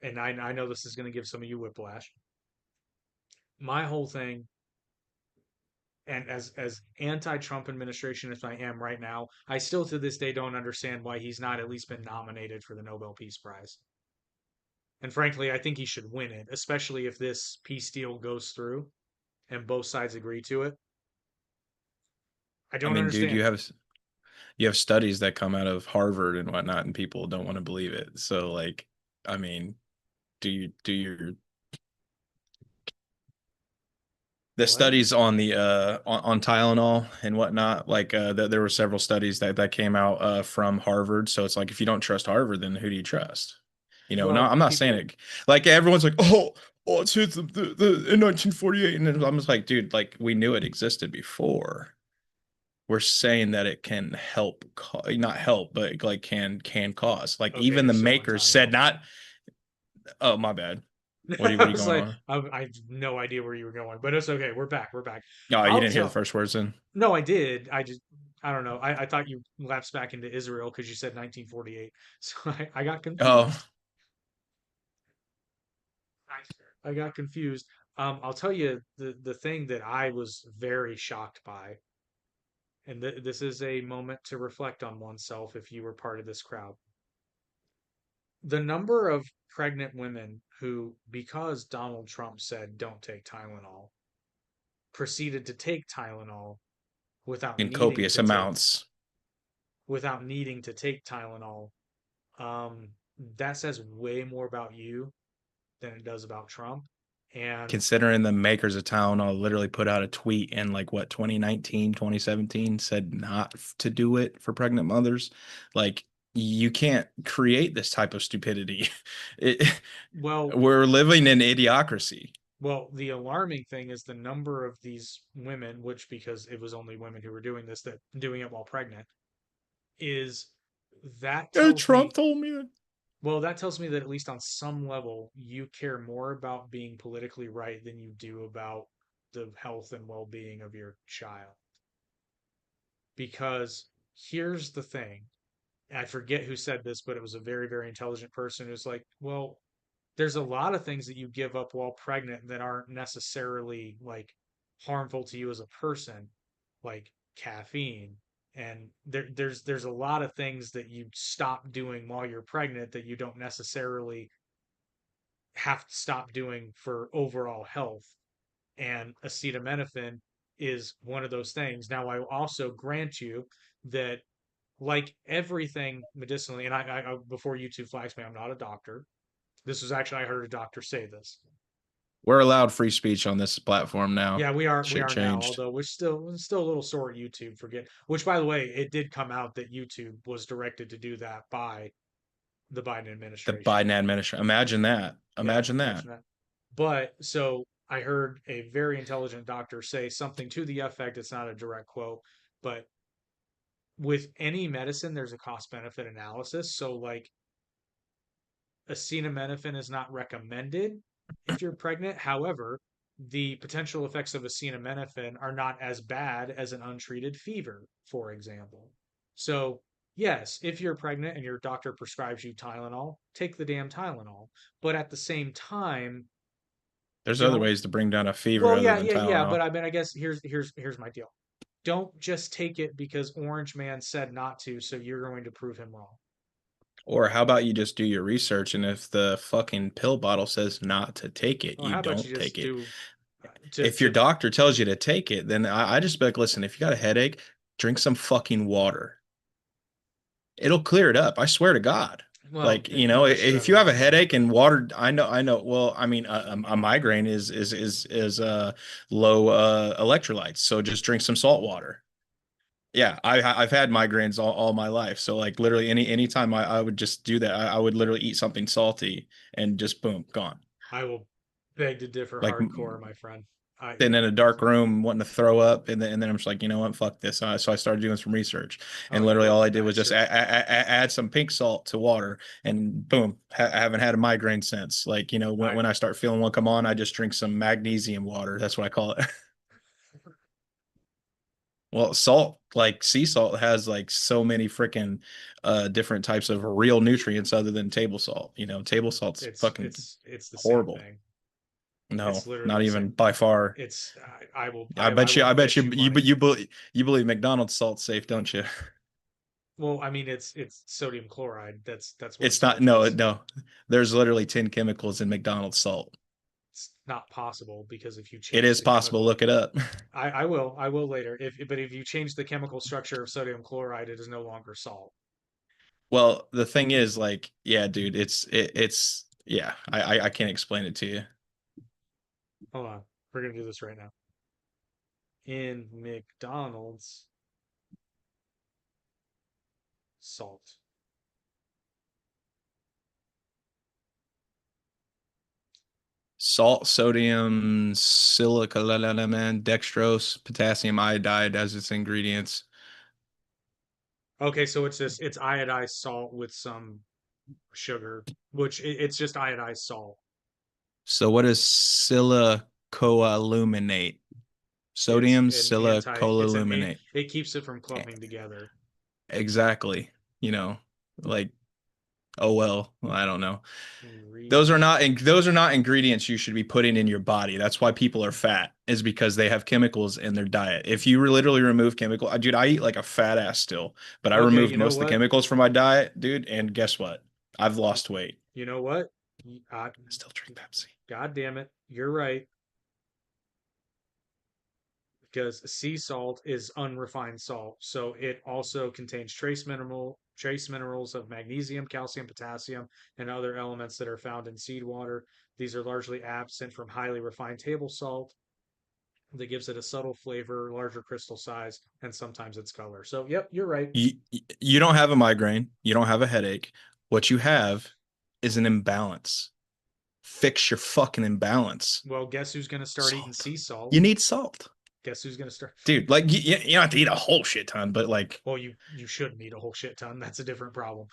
and I know this is gonna give some of you whiplash. My whole thing, and as anti-Trump administration as I am right now, I still to this day don't understand why he's not at least been nominated for the Nobel Peace Prize. And frankly, I think he should win it, especially if this peace deal goes through and both sides agree to it. I I don't mean, dude, understand it. you have studies that come out of Harvard and whatnot, and people don't want to believe it. So, like, I mean, do your the What? studies on the on Tylenol and whatnot, like there were several studies that came out from Harvard. So it's like, if you don't trust Harvard, then who do you trust? You know, no, Well, I'm not saying people, it like everyone's like, oh, it's the in 1948, and I'm just like, dude, like, we knew it existed before. We're saying that it can help, not help, but like can cause. Like, okay, even you're the still on makers said Tylenol. not. Oh, my bad. What I are you was going like, on? I have no idea where you were going, but it's okay. We're back. We're back. Oh, you I'll didn't hear the tell. first words then? No, I did. I don't know. I thought you lapsed back into Israel because you said 1948. So I got Oh, confused. I got confused. I'll tell you the thing that I was very shocked by, and this is a moment to reflect on oneself if you were part of this crowd. The number of pregnant women who, because Donald Trump said don't take Tylenol, proceeded to take Tylenol without in needing copious to take amounts. Tylenol. Um, that says way more about you than it does about Trump. And Considering the makers of Tylenol literally put out a tweet in, like, what, 2019, 2017, said not to do it for pregnant mothers. Like, you can't create this type of stupidity. It, well, we're living in idiocracy. the alarming thing is the number of these women, which because it was only women who were doing this, that doing it while pregnant, is that tells Trump me, told me that. well, that tells me that at least on some level, you care more about being politically right than you do about the health and well-being of your child. Because here's the thing. I forget who said this, but it was a very, very intelligent person who's like, well, there's a lot of things that you give up while pregnant that aren't necessarily like harmful to you as a person, like caffeine. And there's a lot of things that you stop doing while you're pregnant that you don't necessarily have to stop doing for overall health. And acetaminophen is one of those things. Now, I also grant you that, like everything medicinally, and I before YouTube flags me, I'm not a doctor. This was actually I heard a doctor say this. We're allowed free speech on this platform now. Yeah, we Shit are now, changed. although we're still a little sore at YouTube for which by the way, it did come out that YouTube was directed to do that by the Biden The administration. Biden administration. Imagine that. Yeah, Imagine that. imagine that. But so I heard a very intelligent doctor say something to the effect, it's not a direct quote, but with any medicine, there's a cost benefit analysis. So like acetaminophen is not recommended if you're pregnant. However, the potential effects of acetaminophen are not as bad as an untreated fever, for example. So, yes, if you're pregnant and your doctor prescribes you Tylenol, take the damn Tylenol. But at the same time, There's other don't. ways to bring down a fever Well, other yeah, than yeah, yeah. But Tylenol. I mean, I guess here's my deal. Don't just take it because Orange Man said not to, so you're going to prove him wrong. Or how about you just do your research, and if the fucking pill bottle says not to take it, Well, you how about you don't just take it. do If your to doctor tells you to take it, then I just be like, listen, if you got a headache, drink some fucking water. It'll clear it up. I swear to God. well, Like, you know, unless you if have you a have a migraine. headache and water, I know. Well, I mean, a migraine is low electrolytes, so just drink some salt water. Yeah, I've had migraines all my life. So, like, literally anytime I would just do that, I would literally eat something salty and just boom, gone. I will beg to differ Like, hardcore, my friend. I sitting in a dark room wanting to throw up, and then I'm just like, you know what, fuck this. So I started doing some research, oh, and you literally all I lucky did was just bastard. add some pink salt to water, and boom, I haven't had a migraine since. Like, you know, I when I start feeling one come on, I just drink some magnesium water. That's what I call it. Well, salt, like sea salt, has like so many freaking different types of real nutrients other than table salt. Table salt's It's fucking it's the same horrible. thing. No, It's literally not the even same. by far. It's I will I I bet you. will I bet bet you. you money. You believe McDonald's salt's safe, don't you? Well, I mean, it's sodium chloride. That's what It's not. salt No, is. no. There's literally 10 chemicals in McDonald's salt. It's not possible because if you It change is the possible. chemical, Look it up. I will later. But if you change the chemical structure of sodium chloride, it is no longer salt. Well, the thing is, like, yeah, dude, it's yeah. I can't explain it to you. Hold on, we're gonna do this right now. In McDonald's, salt. Salt, sodium, silica, dextrose, potassium iodide as its ingredients. Okay, so it's iodized salt with some sugar, which it's just iodized salt. So what is silicoaluminate? It's Sodium an anti. It's an silicoaluminate. it keeps it from E- clumping together. Exactly. Like, oh well, I don't know. Ingredient. Those are not ingredients you should be putting in your body. That's why people are fat, is because they have chemicals in their diet. If you literally remove chemical, dude, I eat like a fat ass still, but I Okay, removed you know most of the what? chemicals from my diet, dude, and guess what? I've lost weight. You know what? I, I still drink Pepsi. God damn it, you're right. Because sea salt is unrefined salt, so it also contains trace minerals of magnesium, calcium, potassium, and other elements that are found in seawater. These are largely absent from highly refined table salt that gives it a subtle flavor, larger crystal size, and sometimes its color. So, yep, you're right. You don't have a migraine. You don't have a headache. What you have is an imbalance. Fix your fucking imbalance. Well, guess who's going to start eating Salt. sea salt? You need salt. Guess who's going to start? Dude, like you don't have to eat a whole shit ton, but like Well, you shouldn't eat a whole shit ton. That's a different problem.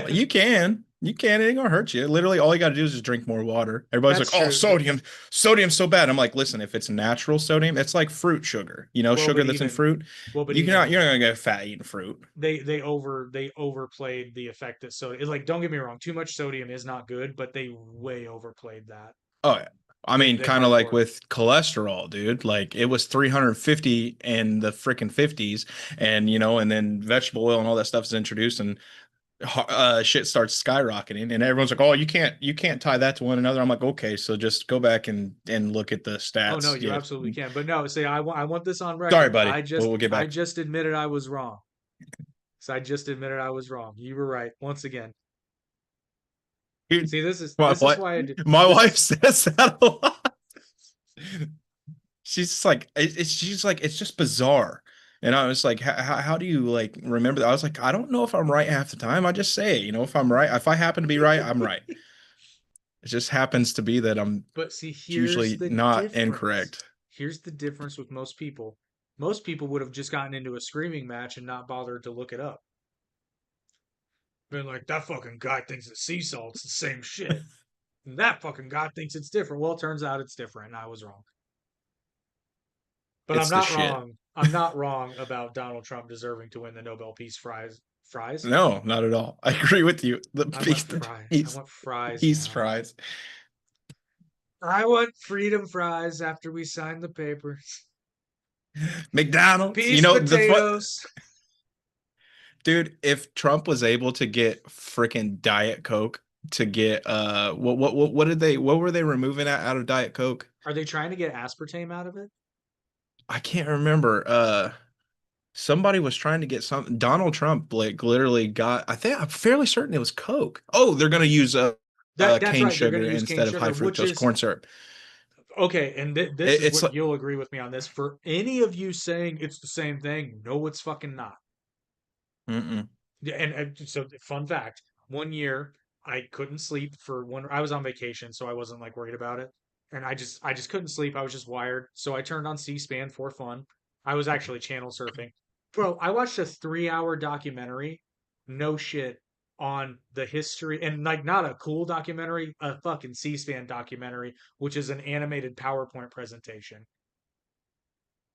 you can. You can. It ain't gonna hurt you. Literally, all you gotta do is just drink more water. Everybody's That's like, "Oh, true. sodium's so bad." I'm like, listen, if it's natural sodium, it's like fruit sugar. Well, Sugar but that's in even fruit. well, but You're even not gonna get fat eating fruit. they overplayed the effect that sodium. It's like, don't get me wrong, too much sodium is not good, but they way overplayed that. Oh yeah. I mean, They kind of like hardcore. with cholesterol, dude. Like it was 350 in the freaking 50s, and then vegetable oil and all that stuff is introduced, and shit starts skyrocketing, and everyone's like, "Oh, you can't tie that to one another." I'm like, "Okay, so just go back and look at the Oh no, stats." you Yeah, absolutely can. But no, say I want this on sorry, record. buddy. We'll get I back. just admitted I was wrong. So I just admitted I was wrong. You were right once again. Dude, See, my this is wife, why I did my this wife is says that a lot. She's just like, she's like, it's just bizarre. And I was like, how do you like remember that? I was like, I don't know if I'm right half the time. I just say, if I'm right, if I happen to be right, I'm right. It just happens to be that I'm But see, here's usually the not difference. incorrect. Here's the difference with most people. Most people would have just gotten into a screaming match and not bothered to look it up. Been like, that fucking guy thinks that sea salt's the same shit. And that fucking guy thinks it's different. Well, it turns out it's different, and I was wrong. But I'm It's the not shit. wrong. I'm not wrong about Donald Trump deserving to win the Nobel Peace Prize. Fries? No, not at all. I agree with you. The I want piece, fries. I he's want fries he's now. fries. I want freedom fries after we sign the papers. McDonald's. Peace The potatoes. dude. If Trump was able to get freaking Diet Coke to get what were they removing out of Diet Coke? Are they trying to get aspartame out of it? I can't remember. Somebody was trying to get some. Donald Trump like literally got. I think I'm fairly certain it was Coke. Oh, they're gonna use That's cane right. They're going sugar to use cane instead of high sugar, which fructose is corn syrup. okay. And this is It's what like you'll agree with me on this. For any of you saying it's the same thing, no, it's fucking not. mm-mm. Yeah, and so fun fact, one year I couldn't sleep for one. I was on vacation, so I wasn't like worried about it, and I just couldn't sleep. I was just wired, so I turned on C-SPAN for fun. I was actually channel surfing, bro. I watched a 3 hour documentary, no shit, on the history and like not a cool documentary, a fucking C-SPAN documentary, which is an animated PowerPoint presentation.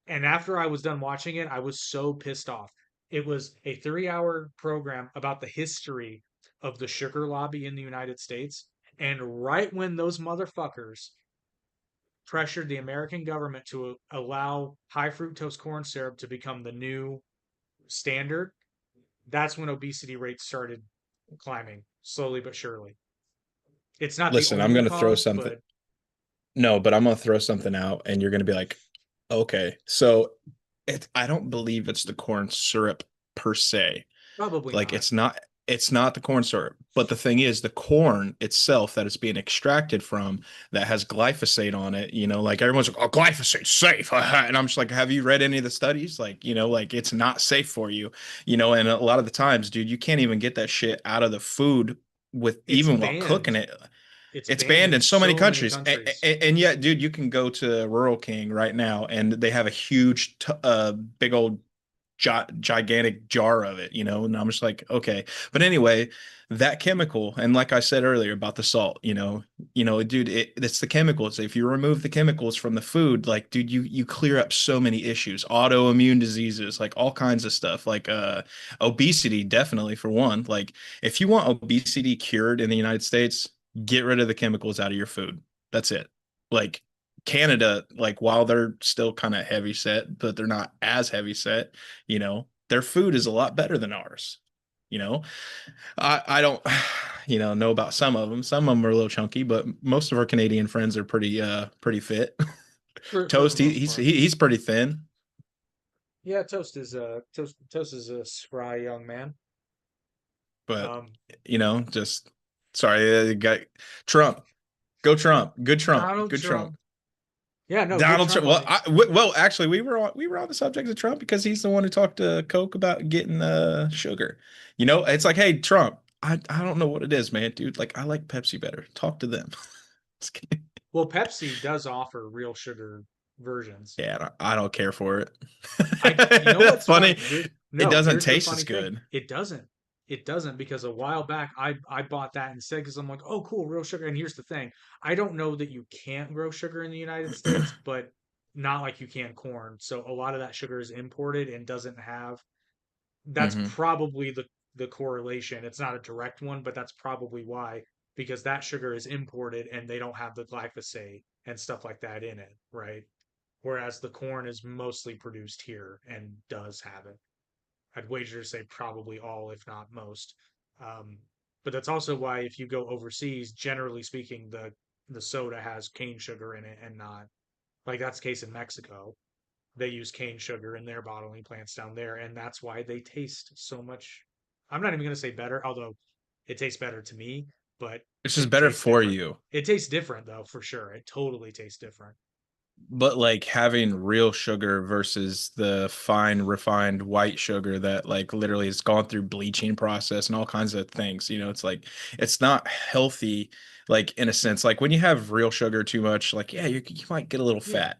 And after I was done watching it, I was so pissed off. It was a 3-hour program about the history of the sugar lobby in the United States. And right when those motherfuckers pressured the American government to allow high fructose corn syrup to become the new standard, that's when obesity rates started climbing slowly but surely. It's not the Listen, I'm only gonna throw cause, something. but No, but I'm gonna throw something out, and you're gonna be like, okay. So I don't believe it's the corn syrup per se. probably Like not. it's not the corn syrup. But the thing is, the corn itself that it's being extracted from that has glyphosate on it, like everyone's like, oh, glyphosate's safe. And I'm just like, have you read any of the studies? Like, like it's not safe for you, and a lot of the times, dude, you can't even get that shit out of the food with It's even while cooking banned. it. It's It's banned banned in in so many so many countries. countries. And yet, dude, you can go to Rural King right now and they have a huge, big old gigantic jar of it, and I'm just like, okay. But anyway, that chemical, and like I said earlier about the salt, dude, it's the chemicals. If you remove the chemicals from the food, like, dude, you clear up so many issues, autoimmune diseases, like all kinds of stuff, like obesity, definitely for one. Like, if you want obesity cured in the United States, get rid of the chemicals out of your food. That's it. Like, Canada, like, while they're still kind of heavy set, but they're not as heavy set, their food is a lot better than ours. You know, I don't, know about some of them. Some of them are a little chunky, but most of our Canadian friends are pretty fit. For the Toast, most part. he's pretty thin, Yeah, Toast is a spry young man. but Um, just sorry, got Trump, go Trump, good Trump, Donald good Trump. Trump. Yeah, no, good Donald Trump Trump. on Well, me. well, actually, we were on the subject of Trump because he's the one who talked to Coke about getting sugar. It's like, hey, Trump, I don't know what it is, man, dude. Like, I like Pepsi better. Talk to them. Just kidding. Well, Pepsi does offer real sugar versions. Yeah, I don't care for it. You know That's what's funny. funny? Here, It no, doesn't here's the taste as funny thing. good. It doesn't. It doesn't because a while back I bought that instead because I'm like, oh, cool, real sugar. And here's the thing. I don't know that you can't grow sugar in the United States, but not like you can corn. So a lot of that sugar is imported and doesn't have. That's Hmm. probably the correlation. It's not a direct one, but that's probably why because that sugar is imported and they don't have the glyphosate and stuff like that in it, right? Whereas the corn is mostly produced here and does have it. I'd wager to say probably all, if not most. Um, but that's also why if you go overseas, generally speaking, the soda has cane sugar in it and not like that's the case in Mexico. They use cane sugar in their bottling plants down there, and that's why they taste so much. I'm not even going to say better, although it tastes better to me, but It's just it better tastes for different. you. It tastes different though, for sure. It totally tastes different. But like having real sugar versus the fine refined white sugar that like literally has gone through bleaching process and all kinds of things, it's like it's not healthy, like in a sense. Like when you have real sugar too much, like yeah, you might get a little Yeah, fat.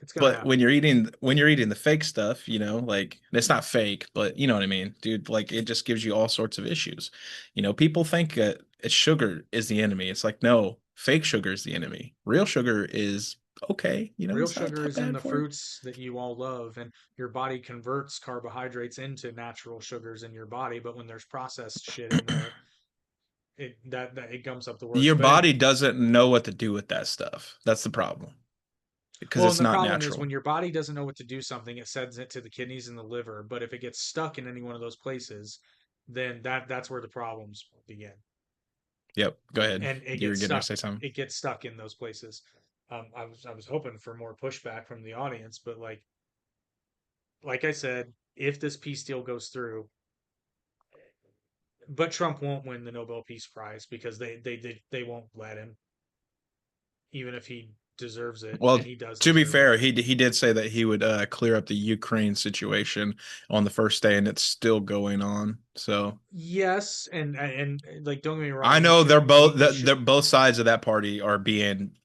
it's gonna But when happen. you're eating the fake stuff, like it's not fake, but you know what I mean, dude, like it just gives you all sorts of issues. People think that sugar is the enemy. It's like no, fake sugar is the enemy. Real sugar is okay, Real it's not sugar that is in bad the for you. fruits that you all love, and your body converts carbohydrates into natural sugars in your body. But when there's processed shit in there, that it gums up the works. Your But body doesn't know what to do with that stuff. That's the problem. Because well, and it's the not problem is natural. when your body doesn't know what to do something, it sends it to the kidneys and the liver. But if it gets stuck in any one of those places, then that's where the problems begin. Yep. Go ahead. And You were getting to say something. It gets stuck in those places. I was hoping for more pushback from the audience, but like I said, if this peace deal goes through, but Trump won't win the Nobel Peace Prize because they won't let him, even if he deserves it, and Well, he does to be deserve it. fair, he did say that he would clear up the Ukraine situation on the first day, and it's still going on. So Yes, and like don't get me I wrong, he know should he they're should both sides of that party are being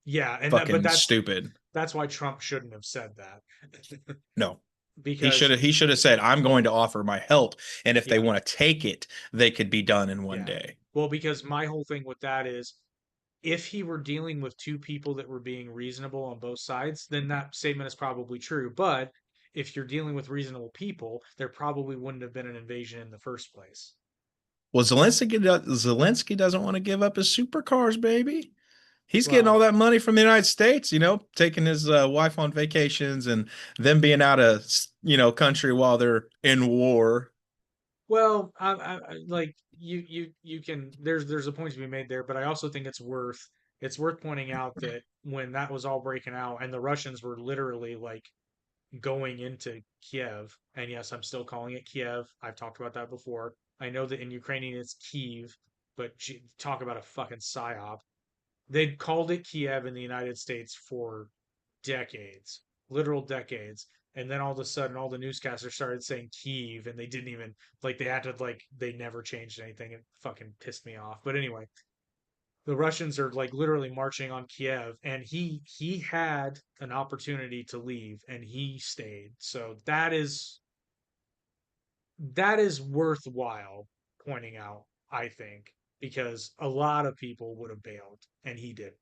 yeah, and that but fucking stupid. that's why Trump shouldn't have said that No, he should because have he should have said, "I'm going to offer my help, and if they yeah, want to take it, they could be done in one yeah. day." Well, because my whole thing with that is if he were dealing with two people that were being reasonable on both sides, then that statement is probably true. But if you're dealing with reasonable people, there probably wouldn't have been an invasion in the first place. Well, Zelensky doesn't want to give up his supercars, baby. He's getting Well, all that money from the United States, taking his wife on vacations and them being out of, country while they're in war. well, like you can. There's a point to be made there, but I also think it's worth pointing out that when that was all breaking out, and the Russians were literally like going into Kiev, and yes, I'm still calling it Kiev. I've talked about that before. I know that in Ukrainian it's Kiev, but talk about a fucking psyop. They'd called it Kiev in the United States for decades, literal decades. And then all of a sudden, all the newscasters started saying Kiev, and they didn't even like they had to like they never changed anything. It fucking pissed me off. But anyway, the Russians are like literally marching on Kiev, and he had an opportunity to leave, and he stayed. So that is worthwhile pointing out, I think, because a lot of people would have bailed, and he did.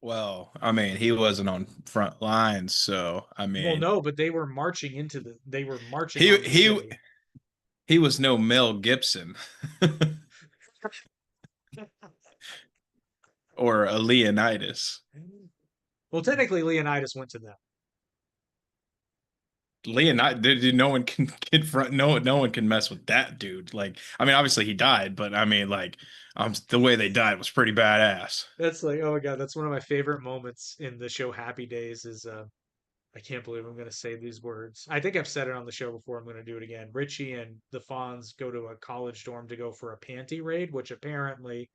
Well, I mean, he wasn't on front lines, so I Well, mean, no, but they were marching he on the he city. he was no Mel Gibson or a Leonidas. Well, technically, Leonidas went to them. Leonidas, no one can confront, no one can mess with that dude. Like, I mean, obviously he died, but I mean, like, the way they died was pretty badass. That's like, oh my God, that's one of my favorite moments in the show Happy Days is I can't believe I'm going to say these words. I think I've said it on the show before. I'm going to do it again. Richie and the Fonz go to a college dorm to go for a panty raid, which apparently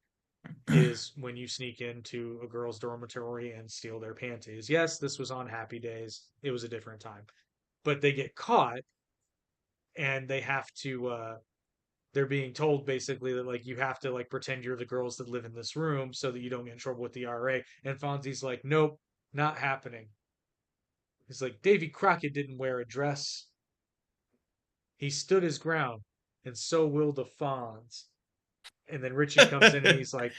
is when you sneak into a girl's dormitory and steal their panties. Yes, this was on Happy Days. It was a different time. But they get caught and they have to they're being told basically that like you have to like pretend you're the girls that live in this room so that you don't get in trouble with the RA. And Fonzie's like, nope, not happening. He's like, Davy Crockett didn't wear a dress. He stood his ground, and so will the Fonz. And then Richie comes in and he's like,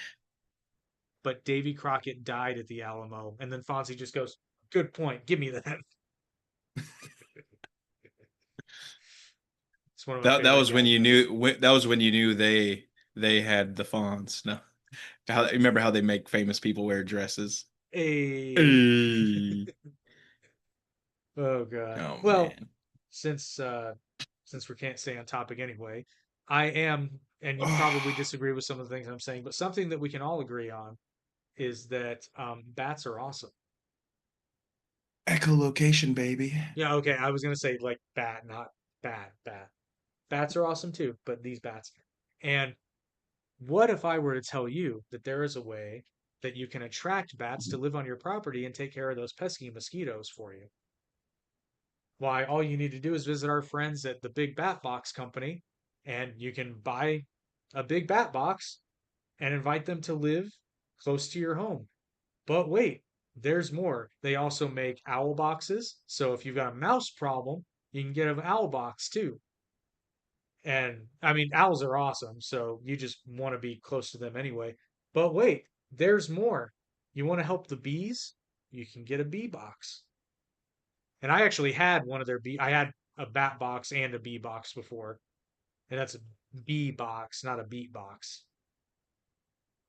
but Davy Crockett died at the Alamo. And then Fonzie just goes, good point. Give me that. It's one of my That favorite was when gag you bits. knew that was when you knew they had the Fonz. No, remember how they make famous people wear dresses? Hey. Hey. Oh God. Oh Well, man. since we can't stay on topic anyway, I am, and you probably disagree with some of the things I'm saying, but something that we can all agree on is that bats are awesome. Echolocation, baby. Yeah, okay. I was gonna say like bat, not bat. Bats are awesome too, but these bats. And what if I were to tell you that there is a way that you can attract bats to live on your property and take care of those pesky mosquitoes for you? Why, all you need to do is visit our friends at the Big Bat Box Company, and you can buy a big bat box and invite them to live close to your home. But wait, there's more. They also make owl boxes. So if you've got a mouse problem, you can get an owl box too. And I mean, owls are awesome. So you just want to be close to them anyway. But wait, there's more. You want to help the bees? You can get a bee box. And I actually had one of their bee. I had a bat box and a bee box before. And that's a bee box, not a beat box.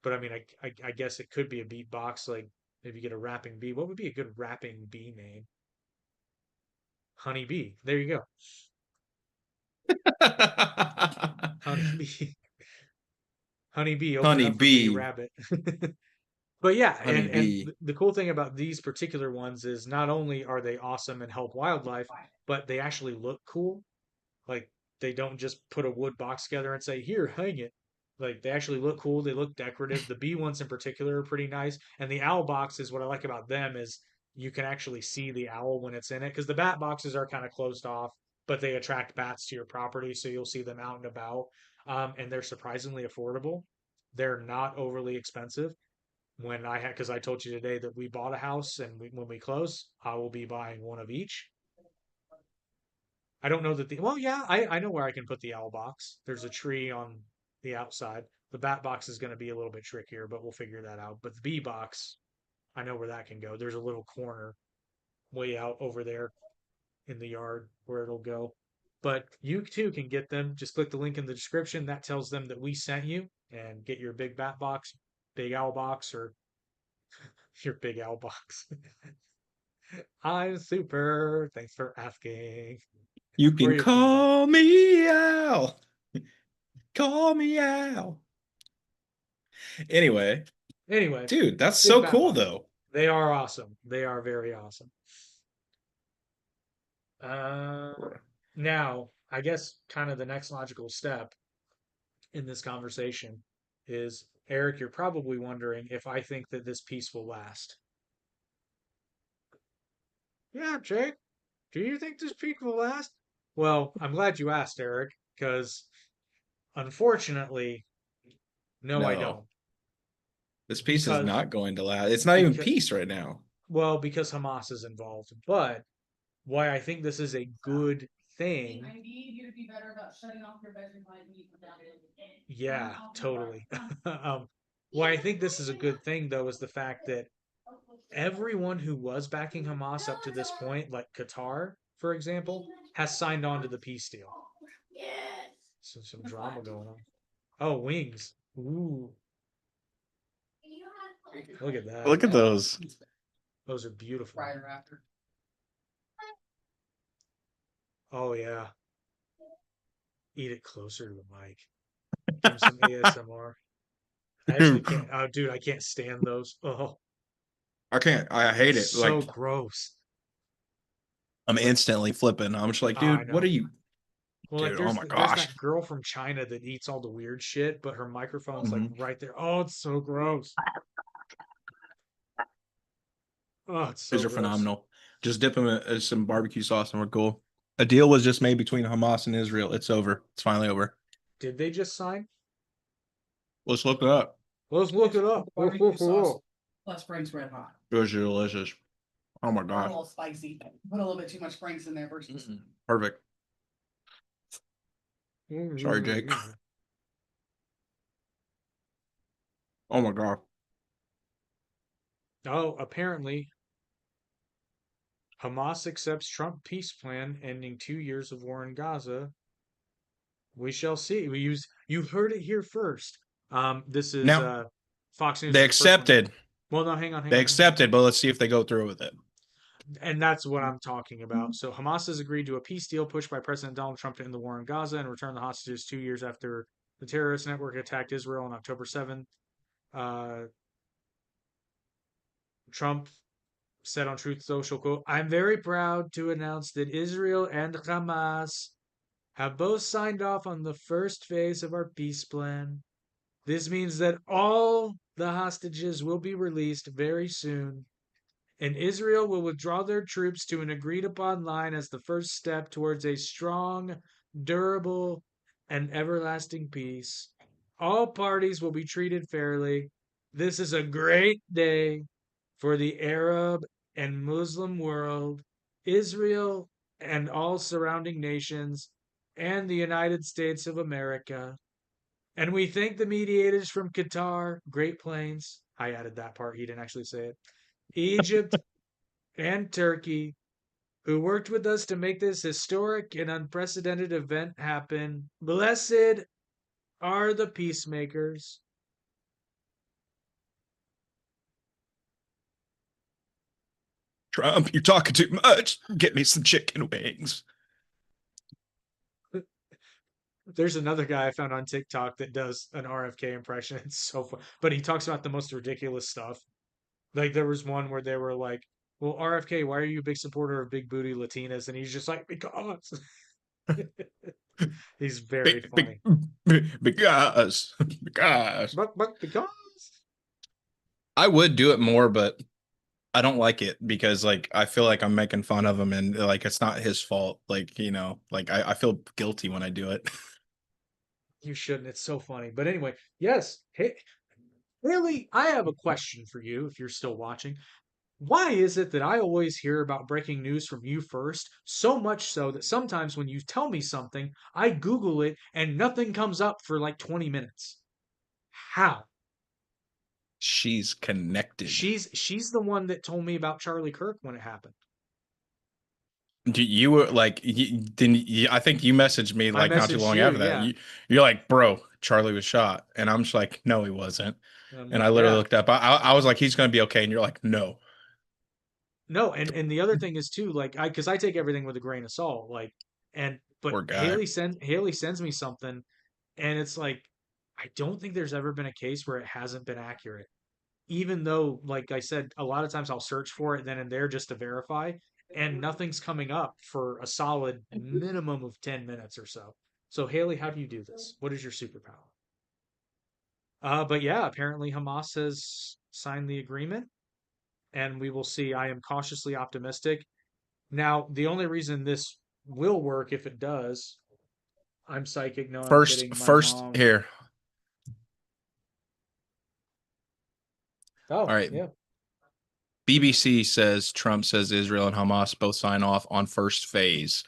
But I mean, I guess it could be a beat box. Like if you get a rapping bee, what would be a good rapping bee name? Honey bee. There you go. Honey bee. Honey bee. Open Honey up for bee bee. rabbit. But yeah, Honey and bee. the cool thing about these particular ones is not only are they awesome and help wildlife, but they actually look cool. Like they don't just put a wood box together and say, "Here, hang it." Like they actually look cool. They look decorative. The bee ones in particular are pretty nice. And the owl boxes, what I like about them is you can actually see the owl when it's in it because the bat boxes are kind of closed off, but they attract bats to your property, so you'll see them out and about. And they're surprisingly affordable. They're not overly expensive. When I had, because I told you today that we bought a house, and when we close, I will be buying one of each. I don't know that well, yeah, I know where I can put the owl box. There's a tree on the outside. The bat box is going to be a little bit trickier, but we'll figure that out. But the B box, I know where that can go. There's a little corner way out over there in the yard where it'll go. But you too can get them. Just click the link in the description. That tells them that we sent you and get your big bat box, big owl box, or your big owl box. I'm super. Thanks for asking. You Or can your call me Al. Call me Al. Anyway, dude, that's big so bat cool box. though. They are awesome. They are very awesome. Now, I guess kind of the next logical step in this conversation is, Eric, you're probably wondering if I think that this peace will last. Yeah, Jake, do you think this peace will last? Well, I'm glad you asked, Eric, because unfortunately, no, I No. don't. This peace is Because- not going to last. It's not even because- peace right now. Well, because Hamas is involved. But why I think this is a good thing. I need you to be better about shutting off your bedroom light when you come down. Yeah, totally. Why I think this is a good thing, though, is the fact that everyone who was backing Hamas up to this point, like Qatar, for example, has signed on to the peace deal. So some drama going on. Oh, wings. Ooh. Look at that. Look at those. Those are beautiful. Right or after. Oh, yeah. Eat it closer to the mic. Give him some ASMR. I actually can't. Oh, dude, I can't stand those. Oh, I can't. I hate it. so Like gross. I'm instantly flipping. I'm just like, I dude, know. what are you? Well, like Dude, there's oh my there's gosh. that girl from China that eats all the weird shit, but her microphone's like Mhm. right there. Oh, it's so gross. Oh, it's so These are gross. phenomenal. Just dip them in some barbecue sauce and we're cool. A deal was just made between Hamas and Israel. It's over. It's finally over. Did they just sign? Let's look it up. Let's look it up. Barbecue sauce plus Frank's Red Hot. It was delicious. Oh my A gosh. little spicy. Put a little bit too much Frank's in there versus. Perfect. Sorry, Jake. Oh my god. Oh, apparently Hamas accepts Trump peace plan ending 2 years of war in Gaza. We shall see. You heard it here first. This is Now, Fox News. They is the first one. accepted. Well, no, hang on. They accepted, but let's see if they go through with it. And that's what I'm talking about. So Hamas has agreed to a peace deal pushed by President Donald Trump to end the war in Gaza and return the hostages 2 years after the terrorist network attacked Israel on October 7th. Trump said on Truth Social, quote, "I'm very proud to announce that Israel and Hamas have both signed off on the first phase of our peace plan. This means that all the hostages will be released very soon, and Israel will withdraw their troops to an agreed upon line as the first step towards a strong, durable, and everlasting peace. All parties will be treated fairly. This is a great day for the Arab and Muslim world, Israel and all surrounding nations, and the United States of America. And we thank the mediators from Qatar, Great Plains." I added that part, he didn't actually say it. "Egypt and Turkey, who worked with us to make this historic and unprecedented event happen. Blessed are the peacemakers." Trump, you're talking too much. Get me some chicken wings. There's another guy I found on TikTok that does an RFK impression. It's so fun. But he talks about the most ridiculous stuff. Like there was one where they were like, "Well, RFK, why are you a big supporter of big booty Latinas?" And he's just like, "Because." He's very funny. Because But because. I would do it more, but I don't like it because like I feel like I'm making fun of him and like it's not his fault. Like, you know, like I feel guilty when I do it. You shouldn't. It's so funny. But anyway, yes. Hey, Haley, I have a question for you if you're still watching. Why is it that I always hear about breaking news from you first? So much so that sometimes when you tell me something, I Google it and nothing comes up for like 20 minutes. How? She's connected. She's the one that told me about Charlie Kirk when it happened. You were like, I think you messaged me I like not too messaged long you, after that. yeah. You're like, bro, Charlie was shot, and I'm just like, no, he wasn't. And I'm And I like, literally yeah. looked up. I was like, he's gonna be okay, and you're like, no. No, and the other thing is too, like because I take everything with a grain of salt, like but Poor guy. Haley sends me something, and it's like I don't think there's ever been a case where it hasn't been accurate. Even though, like I said, a lot of times I'll search for it then and there just to verify, and nothing's coming up for a solid minimum of 10 minutes or so. So Haley, how do you do this? What is your superpower? But yeah, apparently Hamas has signed the agreement, and we will see. I am cautiously optimistic. Now, the only reason this will work if it does, I'm psychic. No, I'm First, kidding. My first mom. here. All Oh, right. yeah. BBC says Trump says Israel and Hamas both sign off on first phase.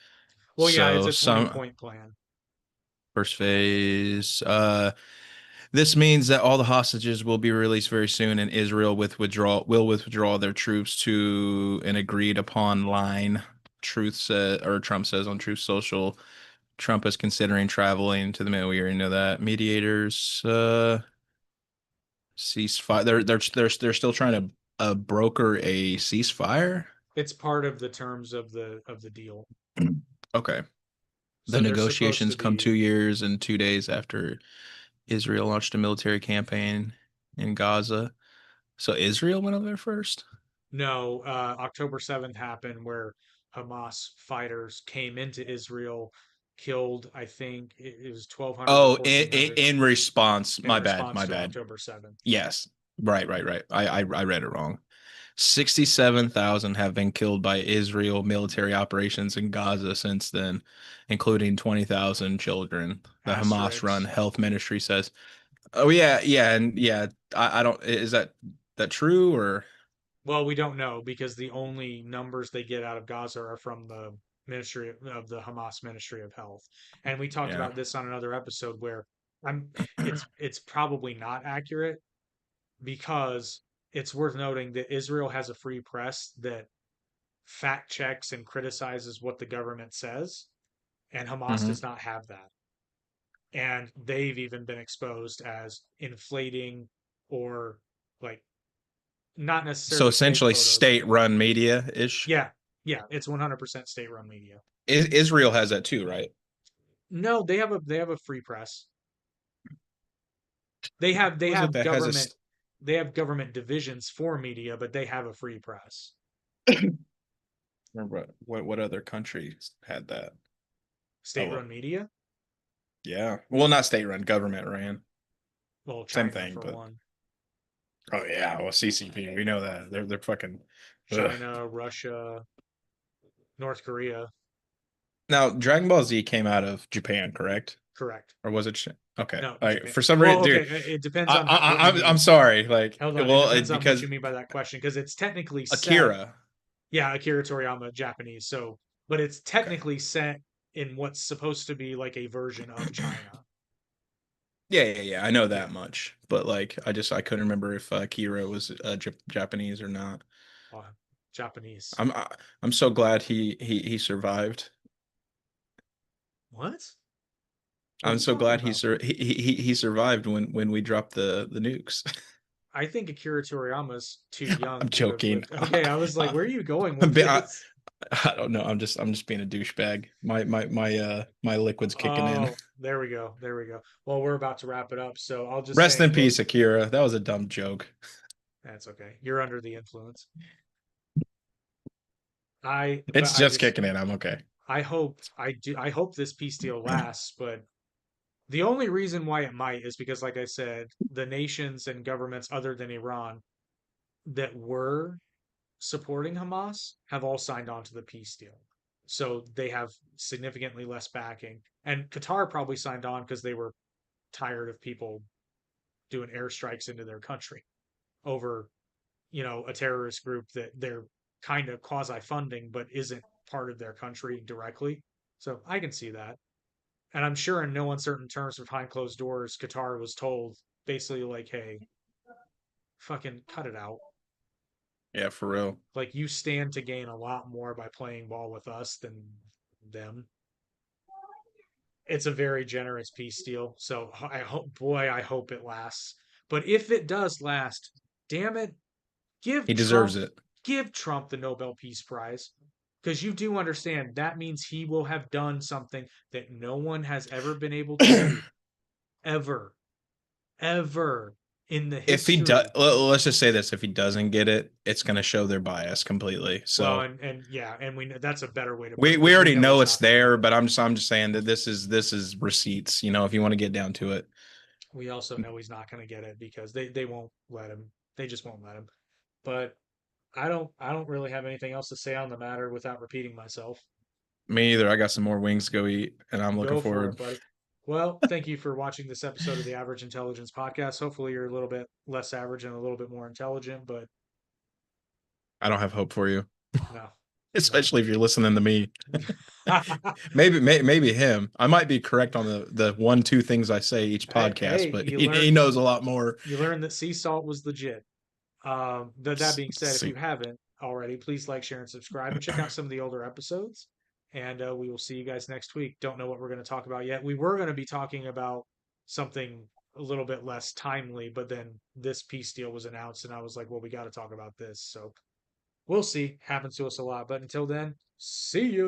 Well, yeah, it's So a 20 some point plan. first phase. This means that all the hostages will be released very soon, and Israel will withdraw their troops to an agreed upon line. Trump says on Truth Social, Trump is considering traveling to the Middle. We already know that. Mediators, ceasefire. They're still trying to broker a ceasefire. It's part of the terms of the deal. Okay. The So they're supposed negotiations to come be 2 years and 2 days after Israel launched a military campaign in Gaza. So Israel went over there first? no, October 7th happened where Hamas fighters came into Israel, killed, I think it was 1,200 or Oh, 1,400 in response. in My bad. response My to bad. October 7th. Yes. Right. I read it wrong. 67,000 have been killed by Israel military operations in Gaza since then, including 20,000 children. The Hamas-run Asterisks. health ministry says. Oh yeah, and yeah. I don't. Is that true or? Well, we don't know because the only numbers they get out of Gaza are from the Ministry of the Hamas Ministry of Health. And we talked Yeah. about this on another episode where I'm it's probably not accurate because it's worth noting that Israel has a free press that fact checks and criticizes what the government says, and Hamas hmm does not have that. And they've even been exposed as inflating or like not So necessarily fake essentially, photos, but state-run media ish. yeah, yeah, it's 100% state-run media. Israel has that too, right? No, they have a free press. They Was it have that has a? government divisions for media, but they have a free press. Remember what other countries had that? Oh well, State-run media? yeah. Well, not state-run, government ran. Well, Same China thing, for but one. oh yeah, well CCP, we know that they're fucking. Ugh. China, Russia, North Korea. Now, Dragon Ball Z came out of Japan, correct? Correct. Or was it? Okay, No, like Japan. for some Well, reason, okay, dude, it depends on what you I'm mean. sorry, like, Hold on, it well, depends on what because you mean by that question because it's technically set. Akira. Yeah, Akira Toriyama, Japanese. So, but it's Okay. technically set in what's supposed to be like a version of China. Yeah. I know Yeah, that much, but like, I couldn't remember if Akira was Japanese or not. uh, Japanese. I'm I, I'm so glad he survived. What? What are I'm you so talking glad about? he survived when we dropped the nukes. I think Akira Toriyama's too young I'm to have joking. lived. Okay, I was like, where are you going I'm with be- I, this? I don't know. I'm just being a douchebag. My liquid's kicking in. Oh, there we go. There we go. Well, we're about to wrap it up, so I'll just Rest say, in look, peace, Akira. That was a dumb joke. that's okay. You're under the influence. But It's just kicking in. I'm okay. I hope this peace deal lasts, but the only reason why it might is because, like I said, the nations and governments other than Iran that were supporting Hamas have all signed on to the peace deal. So they have significantly less backing. And Qatar probably signed on because they were tired of people doing airstrikes into their country over, a terrorist group that they're kind of quasi funding but isn't part of their country directly. So I can see that. And I'm sure in no uncertain terms behind closed doors, Qatar was told basically like, hey, fucking cut it out. Yeah, for real. Like, you stand to gain a lot more by playing ball with us than them. It's a very generous peace deal. So I hope, boy, I hope it lasts. But if it does last, damn it, He deserves it. give Trump the Nobel Peace Prize. Because you do understand that means he will have done something that no one has ever been able to do. Ever. Ever in the If he history. does, let's just say this: if he doesn't get it, it's going to show their bias completely. So, Well, and yeah, and we know that's a better way to put we it. we already know he's it's not gonna there, get it. but I'm just saying that this is receipts. You know, if you want to get down to it. We also know he's not going to get it because they won't let him. They just won't let him. But I don't really have anything else to say on the matter without repeating myself. Me either. I got some more wings to go eat, and I'm looking Go for forward. it, buddy. Well, thank you for watching this episode of the Average Intelligence Podcast. Hopefully, you're a little bit less average and a little bit more intelligent. But I don't have hope for you, no, especially if you're listening to me. no. Maybe him. I might be correct on the 1-2 things I say each podcast, Hey, but you he learned knows a lot more. you learned that sea salt was legit. That being said, if See. you haven't already, please like, share, and subscribe, and check out some of the older episodes. And we will see you guys next week. Don't know what we're going to talk about yet. We were going to be talking about something a little bit less timely, but then this peace deal was announced, and I was like, well, we got to talk about this. So we'll see. Happens to us a lot. But until then, see you.